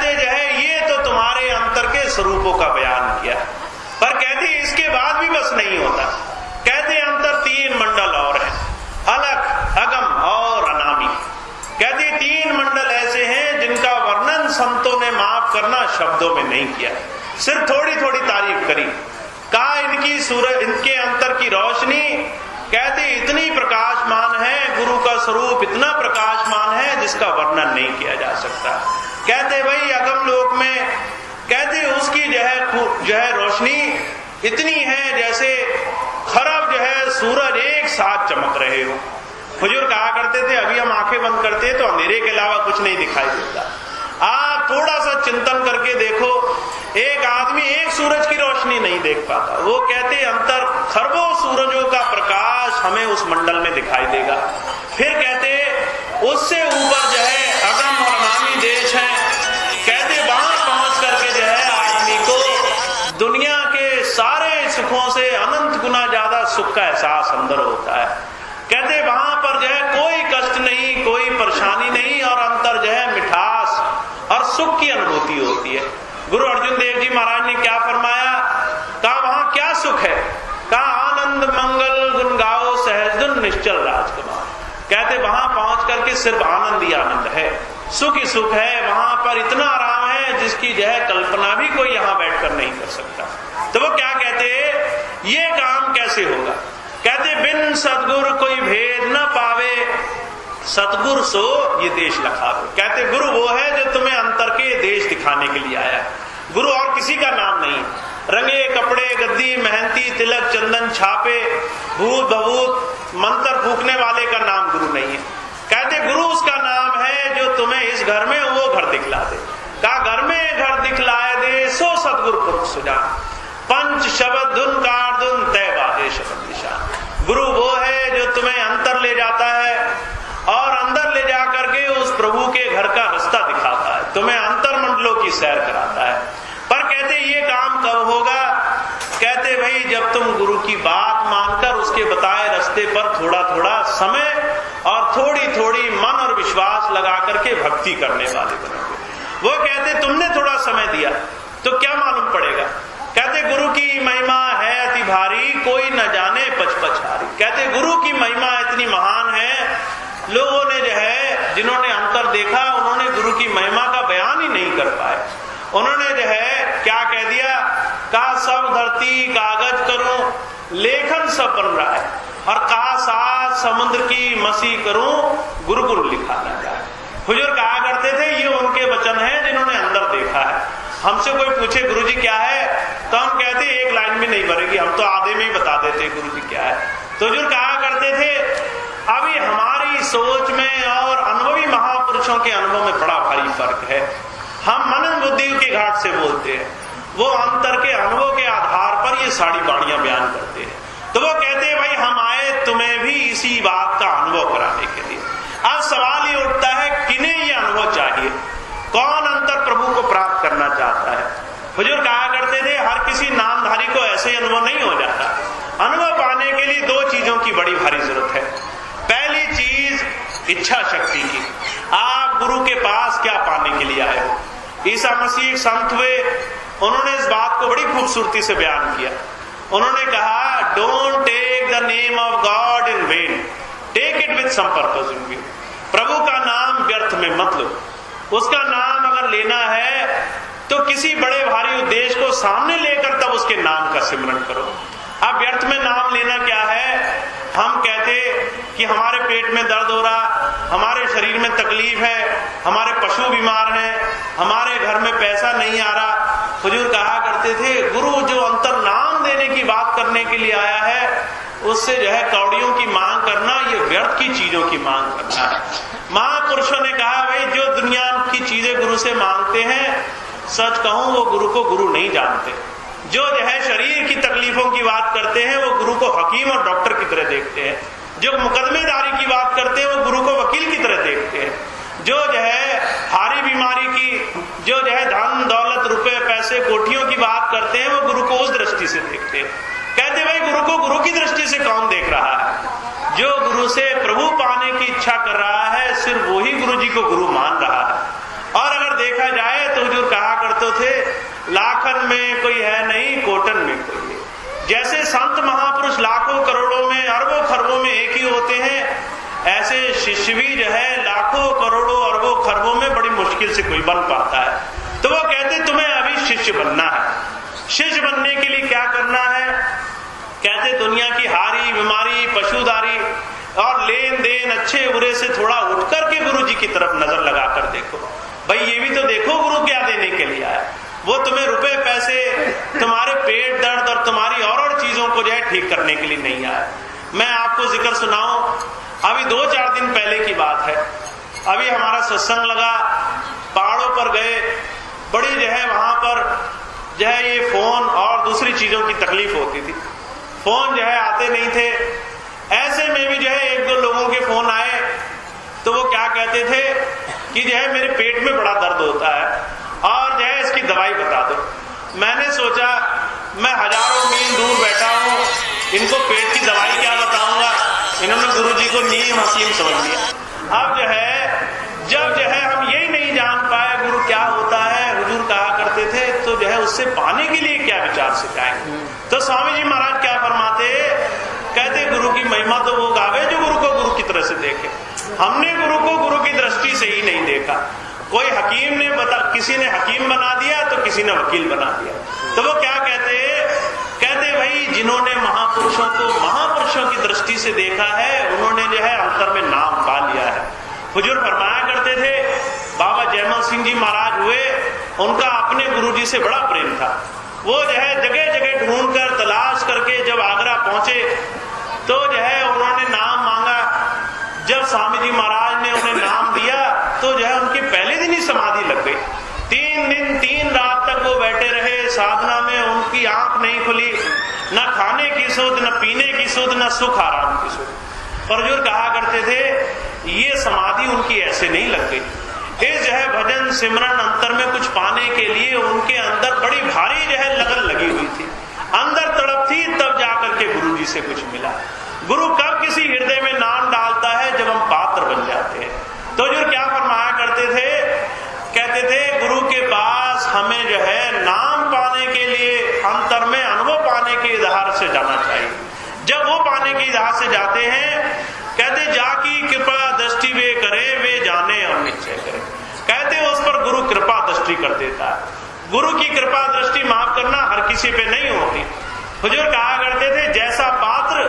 जो है ये तो तुम्हारे अंतर के स्वरूपों का बयान किया, पर कहते इसके बाद भी बस नहीं होता। कहते अंतर 3 मंडल और हैं, अलख, अगम और अनामी। कहते 3 मंडल ऐसे हैं जिनका वर्णन संतों ने माफ करना शब्दों में नहीं किया, सिर्फ थोड़ी थोड़ी तारीफ करी। कहा इनकी सूरज, इनके अंतर की रोशनी कहते इतनी प्रकाशमान है, गुरु का स्वरूप इतना प्रकाशमान है जिसका वर्णन नहीं किया जा सकता। कहते भाई अगम लोक में कहते उसकी जो है रोशनी इतनी है जैसे खरब जो है सूरज एक साथ चमक रहे हो। हुजूर कहा करते थे अभी हम आंखें बंद करते हैं तो अंधेरे के अलावा कुछ नहीं दिखाई देता। आप थोड़ा सा चिंतन करके देखो, एक आदमी एक सूरज की रोशनी नहीं देख पाता। वो कहते अंतर खरबों सूरजों का प्रकाश हमें उस मंडल में दिखाई देगा। फिर कहते उससे ऊपर जो है अगम और अनामी देश है। कहते वहां पहुंच करके जो है आदमी को दुनिया के सारे सुखों से अनंत गुना ज्यादा सुख का एहसास अंदर होता है। कहते वहां पर जो है कोई कष्ट नहीं, कोई परेशानी नहीं, और अंतर जो है मिठास और सुख की अनुभूति होती है। गुरु अर्जुन देव जी महाराज ने क्या फरमाया? कहा वहां क्या सुख है? कहा आनंद मंगल गुण गाओ सहज दुन निश्चल राजकुमार। कहते वहां पहुंच करके सिर्फ आनंद ही आनंद है, सुख ही सुख है। वहां पर इतना आराम है जिसकी जो है कल्पना भी कोई यहां बैठकर नहीं कर सकता। तो वो क्या कहते ये काम कैसे होगा? कहते बिन सतगुरु कोई भेद न पावे, सतगुरु सो ये देश लखावे। कहते गुरु वो है जो तुम्हें अंतर के देश दिखाने के लिए आया। गुरु और किसी का नाम नहीं। रंगे कपड़े, गद्दी, मेहंती, तिलक, चंदन, छापे, भूत भभूत मंत्र फूकने वाले का नाम गुरु नहीं है। कहते गुरु उसका नाम है जो तुम्हें इस घर में वो घर दिखला दे। का घर में घर दिखलाए दे सो सतगुरु पुरख सुजान, पंच शब्द धुन कार धुन तय बाजे शब्द निशान। गुरु वो है जो तुम्हें अंतर ले जाता है और अंदर ले जा करके उस प्रभु के घर का रास्ता दिखाता है, तुम्हें अंतर मंडलों की सैर कराता है। पर कहते ये काम कब होगा? कहते भाई जब तुम गुरु की बात मानकर उसके बताए रास्ते पर थोड़ा थोड़ा समय और थोड़ी थोड़ी मन और विश्वास लगा करके भक्ति करने वाले बनोगे। वो कहते तुमने थोड़ा समय दिया तो क्या मालूम पड़ेगा? कहते गुरु की महिमा है अति भारी, कोई न जाने पचपचारी। कहते गुरु की महिमा इतनी महान है, लोगों ने जो है जिन्होंने अंतर देखा उन्होंने गुरु की महिमा का बयान ही नहीं कर पाए। उन्होंने जो है क्या कह दिया, कहा सब धरती कागज करूं, लेखन सब बन रहा है, और कहा सात समुद्र की मसी करूं, गुरुकुल लिखा न जाए। हुजूर कहा करते थे ये उनके वचन हैं जिन्होंने अंदर देखा है। हमसे कोई पूछे गुरुजी क्या है तो हम कहते एक लाइन भी नहीं भरेगी, हम तो आधे में ही बता देते गुरुजी क्या है। तो हुजूर कहा करते थे अभी हमारी सोच में और अनुभवी महापुरुषों के अनुभव में बड़ा भारी फर्क है। हम मनन बुद्धि के घाट से बोलते हैं, वो अंतर के अनुभव के आधार पर ये सारी वाणियां बयान करते हैं। तो वो कहते हैं भाई हम आए तुम्हें भी इसी बात का अनुभव कराने के लिए। अब सवाल ये उठता है किन्हें ये अनुभव चाहिए, कौन अंतर प्रभु को प्राप्त करना चाहता है? हुजूर कहा करते थे हर किसी नामधारी को ऐसे ही अनुभव नहीं हो जाता। अनुभव पाने के लिए दो चीजों की बड़ी भारी जरूरत है। पहली चीज इच्छा शक्ति की, आप गुरु के पास क्या पाने के लिए आए हो। ईसा मसीह एक संत हुए, उन्होंने इस बात को बड़ी खूबसूरती से बयान किया। उन्होंने कहा don't take the name of God in vain, take it with some purpose in view. प्रभु का नाम व्यर्थ में मत लो, उसका नाम अगर लेना है तो किसी बड़े भारी उद्देश्य को सामने लेकर तब उसके नाम का सिमरन करो। अब व्यर्थ में नाम लेना क्या है? हम कहते कि हमारे पेट में दर्द हो रहा, हमारे शरीर में तकलीफ है, हमारे पशु बीमार हैं, हमारे घर में पैसा नहीं आ रहा। हुजूर कहा करते थे गुरु जो अंतर नाम देने की बात करने के लिए आया है उससे जो है कौड़ियों की मांग करना, ये व्यर्थ की चीजों की मांग करना है। महापुरुषों ने कहा भाई जो दुनिया की चीजें गुरु से मांगते हैं, सच कहूं वो गुरु को गुरु नहीं जानते। जो है शरीर की तकलीफों की बात करते हैं वो गुरु को हकीम और डॉक्टर की तरह देखते हैं। जो मुकदमेदारी की बात करते हैं वो गुरु को वकील की तरह देखते हैं। जो है हारी बीमारी की, जो है धन दौलत रुपए पैसे कोठियों की बात करते हैं वो गुरु को उस दृष्टि से देखते हैं। कहते भाई गुरु को गुरु की दृष्टि से कौन देख रहा है? जो गुरु से प्रभु पाने की इच्छा कर रहा है सिर्फ वही गुरु जी को गुरु मान रहा है। और अगर देखा जाए तो हुजूर कहा करते थे लाखन में कोई है नहीं, कोटन में कोई है। जैसे संत महापुरुष लाखों करोड़ों में अरबों खरबों में एक ही होते हैं, ऐसे शिष्य भी जो है लाखों करोड़ों अरबों खरबों में बड़ी मुश्किल से कोई बन पाता है। तो वो कहते तुम्हें अभी शिष्य बनना है। शिष्य बनने के लिए क्या करना है? कहते दुनिया की हारी बीमारी पशुदारी और लेन देन अच्छे बुरे से थोड़ा उठ करके गुरु जी की तरफ नजर लगा कर देखो। भाई ये भी तो देखो गुरु क्या देने के लिए आया। वो तुम्हें रुपए पैसे, तुम्हारे पेट दर्द और तुम्हारी और चीजों को जो है ठीक करने के लिए नहीं आया। मैं आपको जिक्र सुनाऊं, अभी 2-4 दिन पहले की बात है। अभी हमारा सत्संग लगा, पहाड़ों पर गए, बड़ी जो है वहां पर जो है ये फोन और दूसरी चीजों की तकलीफ होती थी। फोन जो है आते नहीं थे। ऐसे में भी जो है 1-2 लोगों के फोन आए तो वो क्या कहते थे कि जो है मेरे पेट में बड़ा दर्द होता है और जो है इसकी दवाई बता दो। मैंने सोचा मैं हजारों मील दूर बैठा हूँ, इनको पेट की दवाई क्या बताऊंगा। इन्होंने गुरुजी को नीम हकीम समझ लिया। अब जो है जब जो है हम यही नहीं जान पाए गुरु क्या होता है, हुजूर कहा करते थे तो जो है उससे पाने के लिए क्या विचार सिखाएंगे। तो स्वामी जी महाराज क्या फरमाते, कहते गुरु की महिमा तो वो गावे जो गुरु को गुरु की तरह से देखे। हमने गुरु को गुरु की दृष्टि से ही नहीं देखा। कोई हकीम ने किसी ने हकीम बना दिया तो किसी ने वकील बना दिया। तो वो क्या कहते भाई जिन्होंने महापुरुषों को महापुरुषों की दृष्टि से देखा है उन्होंने जो है अंतर में नाम पा लिया है। हुजूर फरमाया करते थे, बाबा जयमल सिंह जी महाराज हुए, उनका अपने गुरुजी से बड़ा प्रेम था। वो जो है जगह जगह ढूंढ कर तलाश करके जब आगरा पहुंचे तो जो है उन्होंने नाम मांगा। जब स्वामी जी महाराज ने उन्हें नाम दिया तो जो है उनके पहले दिन ही समाधि लग गई। 3 दिन 3 रात तक वो बैठे रहे साधना में, उनकी आंख नहीं खुली, न खाने की सुध, न पीने की सुध, न सुख आराम की सुध। पर जो कहा करते थे ये समाधि उनकी ऐसे नहीं लग गई। इस जो है भजन सिमरन अंतर में कुछ पाने के लिए उनके अंदर बड़ी भारी जो है लगन लगी हुई थी, अंदर तड़प थी, तब जाकर के गुरु जी से कुछ मिला। गुरु कब किसी हृदय में नाम डालता है, जब हम पात्र बन जाते हैं। तो जो क्या फरमाया करते थे, कहते थे गुरु के पास हमें जो है नाम पाने के लिए अंतर में अनुभव पाने के आधार से जाना चाहिए। जब वो पाने के आधार से जाते हैं, कहते जाकी कृपा दृष्टि वे करे, वे जाने और निश्चय करे। कहते उस पर गुरु कृपा दृष्टि कर देता है। गुरु की कृपा दृष्टि माफ करना हर किसी पे नहीं होती। हुजूर कहा करते थे जैसा पात्र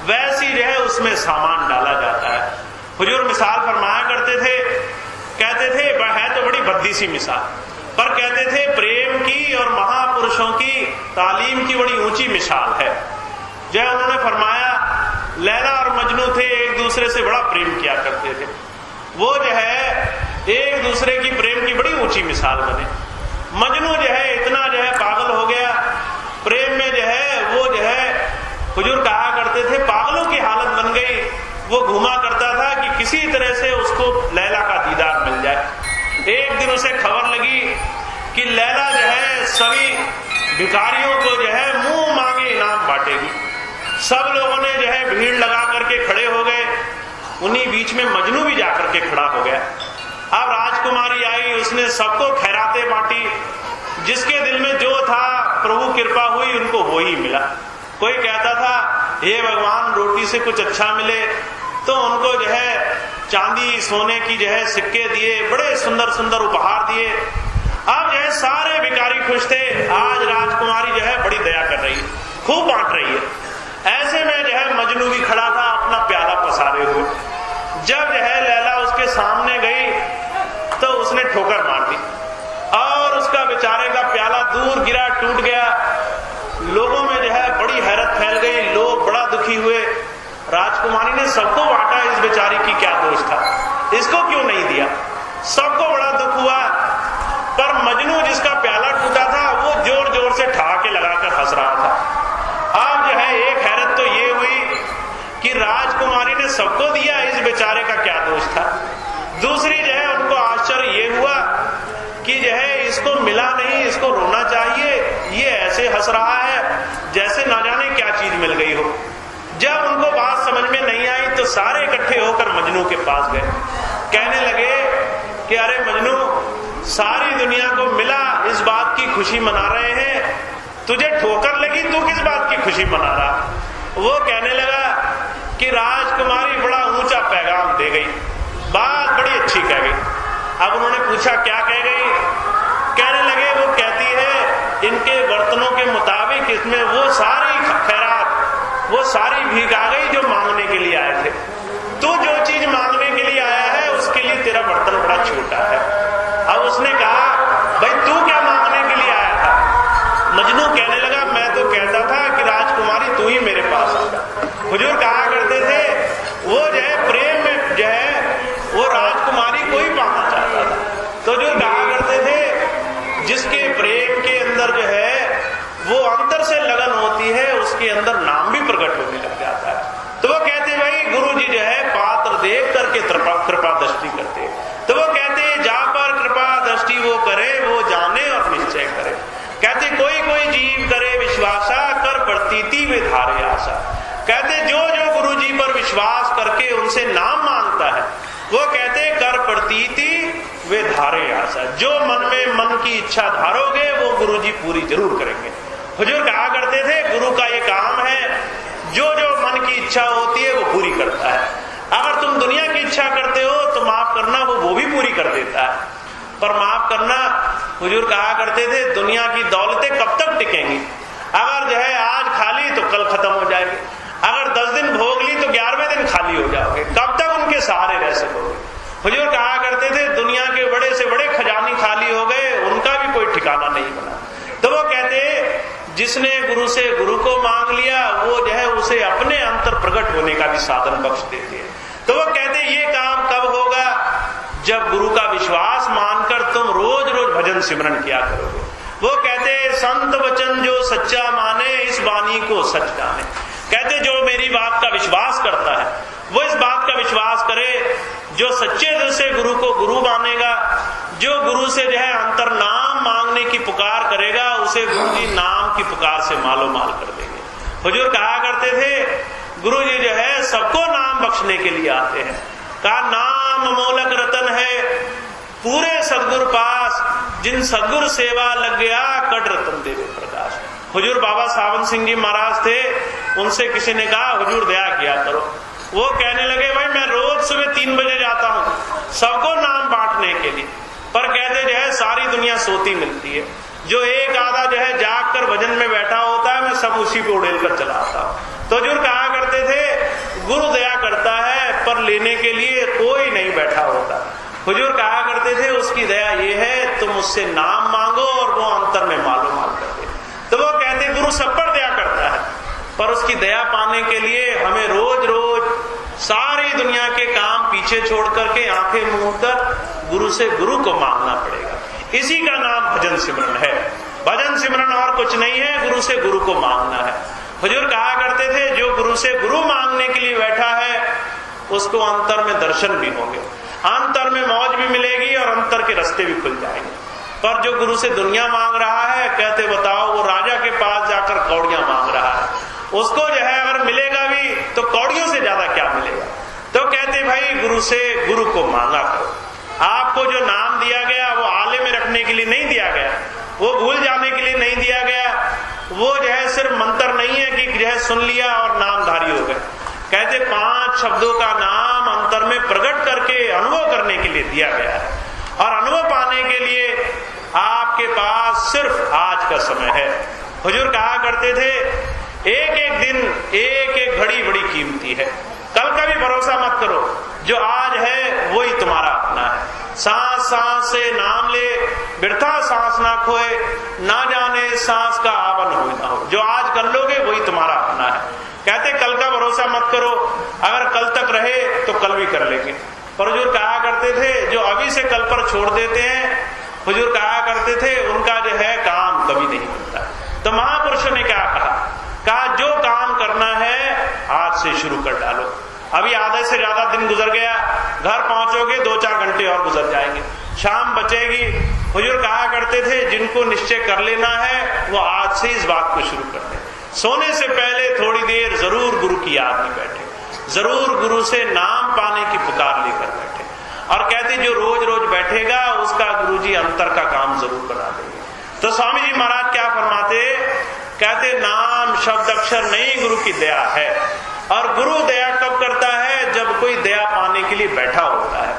वैसी जो है उसमें सामान डाला जाता है। हुजूर मिसाल फरमाया करते थे, कहते थे है तो बड़ी भद्दी सी मिसाल, पर कहते थे प्रेम की और महापुरुषों की तालीम की बड़ी ऊंची मिसाल है। जो उन्होंने फरमाया लैला और मजनू थे, एक दूसरे से बड़ा प्रेम किया करते थे। वो जो है एक दूसरे की प्रेम की बड़ी ऊंची मिसाल बने। मजनू जो है इतना जो है पागल हो गया प्रेम में, जो है वो जो है हुजूर कहा करते थे पागलों की हालत बन गई। वो घूमा करता था कि किसी तरह से उसको लैला का दीदार मिल जाए। एक दिन उसे खबर लगी कि लैला जो है सभी भिखारियों को जो है मुंह मांगे इनाम बांटेगी। सब लोगों ने जो है भीड़ लगा करके खड़े हो गए। उन्हीं बीच में मजनू भी जाकर के खड़ा हो गया। अब राजकुमारी आई, उसने सबको खैरातें बांटी। जिसके दिल में जो था प्रभु कृपा हुई उनको वो ही मिला। कोई कहता था हे भगवान रोटी से कुछ अच्छा मिले, तो उनको जो है चांदी सोने की जो है सिक्के दिए, बड़े सुंदर सुंदर उपहार दिए। अब जो है सारे भिखारी खुश थे। आज राजकुमारी जो है बड़ी दया कर रही है, खूब बांट रही है। ऐसे में जो है मजनू भी खड़ा था अपना प्याला पसारे हुए। जब जो है लैला उसके सामने गई तो उसने ठोकर मार दी और उसका बेचारे का प्याला दूर गिरा, टूट गया। लोगों में जो है बड़ी हैरत फैल गई, लोग बड़ा दुखी हुए। राजकुमारी ने सबको बांटा, इस बेचारी की क्या दोष था, इसको क्यों नहीं दिया। सबको बड़ा दुख हुआ, पर मजनू जिसका प्याला टूटा था वो जोर जोर से ठहाके लगाकर हंस रहा था। अब जो है एक हैरत तो ये हुई कि राजकुमारी ने सबको दिया, इस बेचारे का क्या दोष था। दूसरी जो है उनको आश्चर्य ये हुआ कि जो है इसको मिला नहीं, इसको रोना चाहिए, ये ऐसे हंस रहा है जैसे ना जाने क्या चीज मिल गई हो। जब उनको बात समझ में नहीं आई तो सारे इकट्ठे होकर मजनू के पास गए। कहने लगे कि अरे मजनू, सारी दुनिया को मिला, इस बात की खुशी मना रहे हैं, तुझे ठोकर लगी, तू किस बात की खुशी मना रहा। वो कहने लगा कि राजकुमारी बड़ा ऊंचा पैगाम दे गई, बात बड़ी अच्छी कह गई। अब उन्होंने पूछा क्या कह गई। कहने लगे वो कहती है इनके बर्तनों के मुताबिक इसमें वो सारी खैरात, वो सारी भीख आ गई जो मांगने के लिए आए थे। तू जो चीज मांगने के लिए आया है उसके लिए तेरा बर्तन बड़ा छोटा है। अब उसने कहा भाई तू क्या मांगने के लिए आया था। मजनू कहने लगा मैं तो कहता था कि राजकुमारी तू ही मेरे पास आ। हुजूर कहा करते थे वो जो है प्रेम में जो है वो राजकुमारी को ही पाना चाहता था। तो जो कहा करते थे जिसके प्रेम के अंदर जो है वो अंतर से लगन होती है, उसके अंदर नाम भी प्रकट होने लग जाता है। तो वो कहते भाई गुरु जी जो है पात्र देख करके कृपा दृष्टि करते। तो वो कहते जा पर कृपा दृष्टि वो करे, वो जाने और निश्चय करे। कहते कोई कोई जीव करे विश्वासा, कर प्रतीति वे धारे आशा। कहते जो जो गुरु जी पर विश्वास करके उनसे नाम मांगता है वो कहते कर प्रतीति वे धारे आशा। जो मन में मन की इच्छा धारोगे वो गुरु जी पूरी जरूर करेंगे। हुजूर कहा करते थे गुरु का ये काम है, जो जो मन की इच्छा होती है वो पूरी करता है। अगर तुम दुनिया की इच्छा करते हो तो माफ करना वो भी पूरी कर देता है। पर माफ करना, हुजूर कहा करते थे दुनिया की दौलतें कब तक टिकेंगी। अगर जो है आज खाली तो कल खत्म हो जाएगी, अगर 10 दिन भोग ली तो 11वें दिन खाली हो जाओगे, कब तक उनके सहारे रह सकोगे। हुजूर कहा करते थे दुनिया के बड़े से बड़े खजानी खाली हो गए, उनका भी कोई ठिकाना नहीं बना। तो वो कहते जिसने गुरु से गुरु को मांग लिया वो जो है उसे अपने अंतर प्रकट होने का भी साधन बख्श देते हैं। तो वो कहते ये काम कब होगा जब गुरु का विश्वास मानकर तुम रोज रोज भजन सिमरन किया करोगे। वो कहते संत वचन जो सच्चा माने इस वाणी को सच जाने। कहते जो मेरी बात का विश्वास करता है वो इस बात का विश्वास करे, जो सच्चे दिल से गुरु को गुरु मानेगा, जो गुरु से जो है अंतर नाम मांगने की पुकार करेगा, उसे गुरु जी नाम की पुकार से मालो माल कर देंगे। हुजूर कहा करते थे गुरु जी जो है सबको नाम बख्शने के लिए आते हैं। कहा नाम अमोलक रतन है पूरे सदगुरु पास, जिन सदगुरु सेवा लग गया कट रतन देवे प्रकाश। हुजूर बाबा सावन सिंह जी महाराज थे, उनसे किसी ने कहा हुजूर दया किया करो। वो कहने लगे भाई मैं रोज सुबह 3 बजे जाता हूँ सबको नाम बांटने के लिए, पर कहते जो है सारी दुनिया सोती मिलती है, जो एक आधा जो है जाग कर भजन में बैठा होता है मैं सब उसी पे उड़ेल कर चला आता हूँ। तो हुजूर कहा करते थे गुरु दया करता है पर लेने के लिए कोई नहीं बैठा होता। हुजूर कहा करते थे उसकी दया ये है तुम उससे नाम मांगो और वो अंतर में मालो माल कर दे। तो वो कहते गुरु सब पर दया करता है, पर उसकी दया पाने के लिए हमें रोज रोज सारी दुनिया के काम पीछे छोड़ करके आंखें मूंद कर गुरु से गुरु को मांगना पड़ेगा। इसी का नाम भजन सिमरन है। भजन सिमरन और कुछ नहीं है, गुरु से गुरु को मांगना है। हुजूर कहा करते थे जो गुरु से गुरु मांगने के लिए बैठा है उसको अंतर में दर्शन भी होंगे, अंतर में मौज भी मिलेगी और अंतर के रास्ते भी खुल जाएंगे। पर जो गुरु से दुनिया मांग रहा है, कहते बताओ वो राजा के पास जाकर कौड़ियां मांग रहा है, उसको जो है अगर मिलेगा भी तो कौड़ियों से ज्यादा क्या मिलेगा। तो कहते भाई गुरु से गुरु को मांगा करो। आपको जो नाम दिया गया वो आले में रखने के लिए नहीं दिया गया, वो भूल जाने के लिए नहीं दिया गया, वो जो है सिर्फ मंत्र नहीं है कि जो है सुन लिया और नामधारी हो गए। कहते 5 शब्दों का नाम अंतर में प्रकट करके अनुभव करने के लिए दिया गया है, और अनुभव पाने के लिए आपके पास सिर्फ आज का समय है। हुजूर कहा करते थे एक एक दिन एक एक घड़ी बड़ी कीमती है, कल का भी भरोसा मत करो, जो आज है वही तुम्हारा अपना है। सांस सांस से नाम ले बिरथा सांस ना खोए, ना जाने सांस का आवन हो ना हो। जो आज कर लोगे वही तुम्हारा अपना है। कहते कल का भरोसा मत करो, अगर कल तक रहे तो कल भी कर लेंगे। पर हुजूर कहा करते थे जो अभी से कल पर छोड़ देते हैं, हुजूर कहा करते थे उनका जो है काम कभी नहीं मिलता। तो महापुरुषों ने क्या कहा जो काम करना है आज से शुरू कर डालो। अभी आधे से ज्यादा दिन गुजर गया, घर पहुंचोगे 2-4 घंटे और गुजर जाएंगे, शाम बचेगी। हुजूर कहा करते थे जिनको निश्चय कर लेना है वो आज से इस बात को शुरू कर दें, सोने से पहले थोड़ी देर जरूर गुरु की याद में बैठे, जरूर गुरु से नाम पाने की पुकार लेकर बैठे। और कहते जो रोज रोज बैठेगा उसका गुरुजी अंतर का काम जरूर बना देंगे। तो स्वामी जी महाराज क्या फरमाते, कहते नाम शब्द अक्षर नहीं गुरु की दया है। और गुरु दया कब करता है, जब कोई दया पाने के लिए बैठा होता है,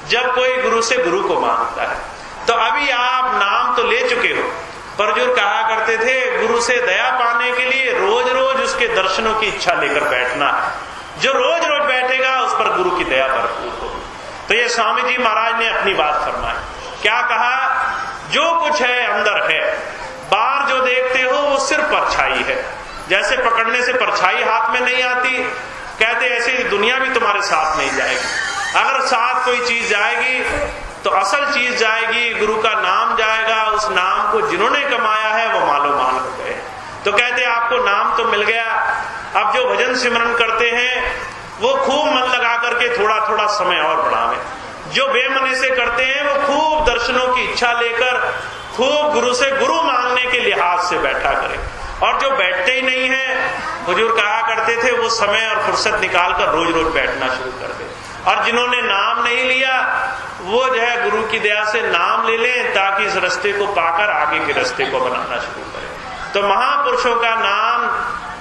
जब कोई गुरु से गुरु को मांगता है। तो अभी आप नाम तो ले चुके हो, पर जो कहा करते थे गुरु से दया पाने के लिए रोज रोज उसके दर्शनों की इच्छा लेकर बैठना है। जो रोज रोज बैठेगा उस पर गुरु की दया भरपूर होगी। तो ये स्वामी जी महाराज ने अपनी बात फरमाई, क्या कहा, जो कुछ है अंदर है, बाहर जो देखते हो वो सिर्फ परछाई है। जैसे पकड़ने से परछाई हाथ में नहीं आती, कहते ऐसे ही दुनिया भी तुम्हारे साथ नहीं जाएगी। अगर साथ कोई चीज जाएगी तो असल चीज जाएगी, गुरु का नाम जाएगा। उस नाम को जिन्होंने कमाया है वो मालो माल हो गए। तो कहते आपको नाम तो मिल गया, अब जो भजन सिमरन करते हैं वो खूब मन लगा करके थोड़ा थोड़ा समय और बढ़ावे। जो बेमने से करते हैं वो खूब दर्शनों की इच्छा लेकर खूब गुरु से गुरु मांगने के लिहाज से बैठा करें। और जो बैठते ही नहीं है, हुजूर कहा करते थे वो समय और फुर्सत निकालकर रोज रोज बैठना शुरू कर दे। और जिन्होंने नाम नहीं लिया वो जो है गुरु की दया से नाम ले लें, ताकि इस रास्ते को पाकर आगे के रास्ते को बनाना शुरू करें। तो महापुरुषों का नाम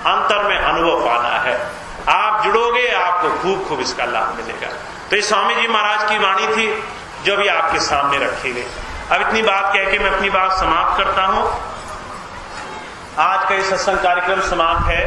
अंतर में अनुभव पाना है। आप जुड़ोगे आपको खूब खूब इसका लाभ मिलेगा। तो ये स्वामी जी महाराज की वाणी थी जो भी आपके सामने रखी गई। अब इतनी बात कह के मैं अपनी बात समाप्त करता हूं। आज का ये सत्संग कार्यक्रम समाप्त है।